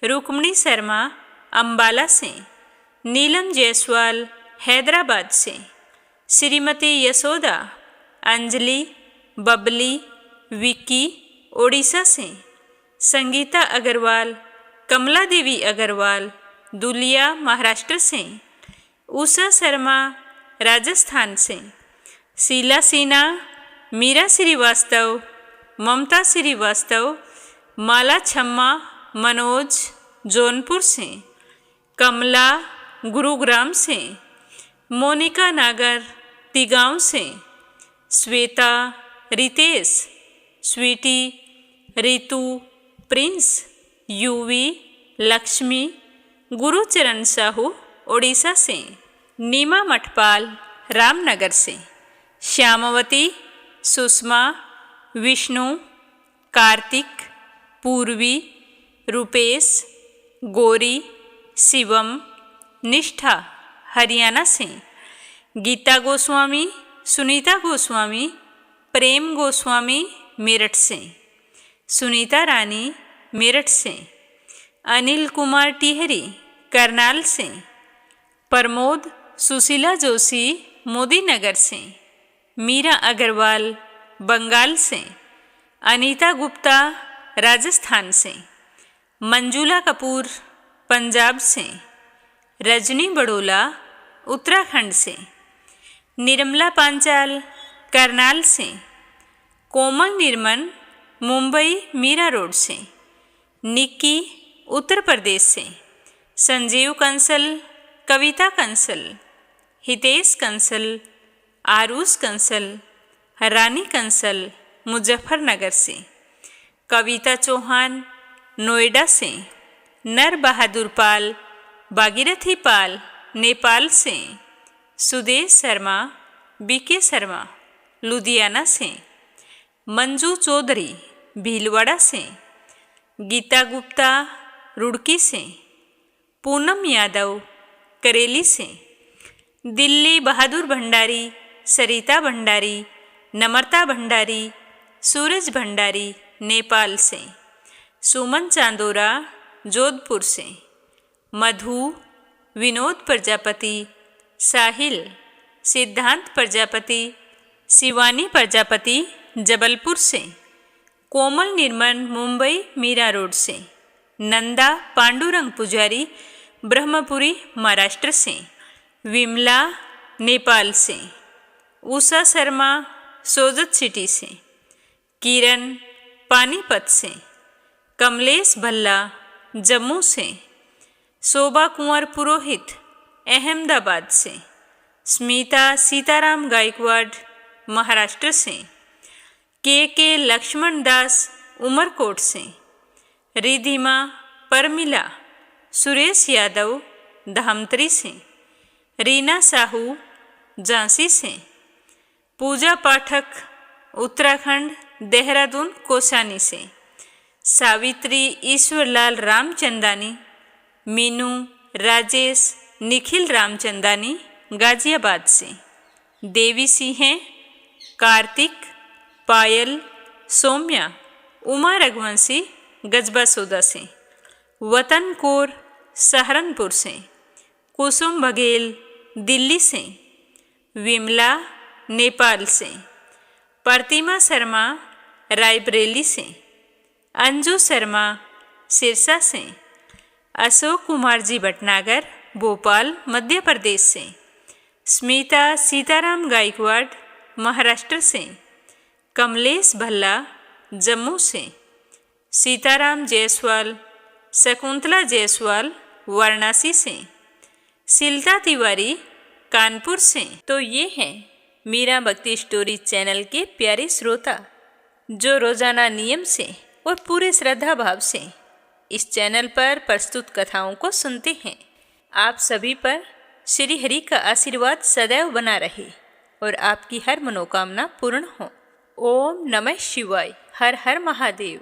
[SPEAKER 1] रुक्मणी शर्मा अंबाला से। नीलम जायसवाल हैदराबाद से। श्रीमती यशोदा, अंजलि, बबली, विक्की ओडिशा से। संगीता अग्रवाल, कमला देवी अग्रवाल दुलिया महाराष्ट्र से। उषा शर्मा राजस्थान से। शीला सिन्हा, मीरा श्रीवास्तव, ममता श्रीवास्तव, माला छम्मा मनोज जौनपुर से। कमला गुरुग्राम से। मोनिका नागर तिगांव से। श्वेता, रितेश, स्वीटी, रितु, प्रिंस, यूवी, लक्ष्मी, गुरुचरण साहू ओडिशा से। नीमा मठपाल रामनगर से। श्यामवती, सुषमा, विष्णु, कार्तिक, पूर्वी, रुपेश, गौरी, शिवम, निष्ठा हरियाणा से। गीता गोस्वामी, सुनीता गोस्वामी, प्रेम गोस्वामी मेरठ से। सुनीता रानी मेरठ से। अनिल कुमार टिहरी करनाल से। प्रमोद, सुशीला जोशी मोदी नगर से। मीरा अग्रवाल बंगाल से। अनीता गुप्ता राजस्थान से। मंजुला कपूर पंजाब से। रजनी बड़ोला उत्तराखंड से। निर्मला पांचाल करनाल से। कोमल निर्मन मुंबई मीरा रोड से। निक्की उत्तर प्रदेश से। संजीव कंसल, कविता कंसल, हितेश कंसल, आरुष कंसल, रानी कंसल मुजफ्फरनगर से। कविता चौहान नोएडा से। नर बहादुर पाल भागीरथी पाल नेपाल से। सुदेश शर्मा, बीके शर्मा लुधियाना से। मंजू चौधरी भीलवाड़ा से। गीता गुप्ता रुड़की से। पूनम यादव करेली से। दिल्ली बहादुर भंडारी, सरिता भंडारी, नम्रता भंडारी, सूरज भंडारी नेपाल से। सुमन चांदोरा जोधपुर से। मधु, विनोद प्रजापति, साहिल, सिद्धांत प्रजापति, शिवानी प्रजापति जबलपुर से। कोमल निर्मन मुंबई मीरा रोड से। नंदा पांडुरंग पुजारी ब्रह्मपुरी महाराष्ट्र से। विमला नेपाल से। उषा शर्मा सोजत सिटी से, किरण पानीपत से, कमलेश भल्ला जम्मू से, शोभा कुंवर पुरोहित अहमदाबाद से, स्मिता सीताराम गायकवाड़ महाराष्ट्र से, के लक्ष्मण दास उमरकोट से, रिधिमा परमिला सुरेश यादव धमतरी से, रीना साहू झांसी से, पूजा पाठक उत्तराखंड देहरादून कोसानी से, सावित्री ईश्वरलाल रामचंदानी, मीनू राजेश निखिल रामचंदानी गाजियाबाद से, देवी सिंह कार्तिक पायल सौम्या उमा रघुवंशी गजबा सौदा से, वतन कौर सहारनपुर से, कुसुम बघेल दिल्ली से, विमला नेपाल से, प्रतिमा शर्मा रायबरेली से, अंजू शर्मा सिरसा से, अशोक कुमार जी भटनागर भोपाल मध्य प्रदेश से, स्मिता सीताराम गायकवाड़ महाराष्ट्र से, कमलेश भल्ला जम्मू से, सीताराम जायसवाल शकुंतला जायसवाल वाराणसी से, शिल्पा तिवारी कानपुर से। तो ये हैं मीरा भक्ति स्टोरी चैनल के प्यारे श्रोता जो रोजाना नियम से और पूरे श्रद्धा भाव से इस चैनल पर प्रस्तुत कथाओं को सुनते हैं। आप सभी पर श्री हरि का आशीर्वाद सदैव बना रहे और आपकी हर मनोकामना पूर्ण हो। ओम नमः शिवाय। हर हर महादेव।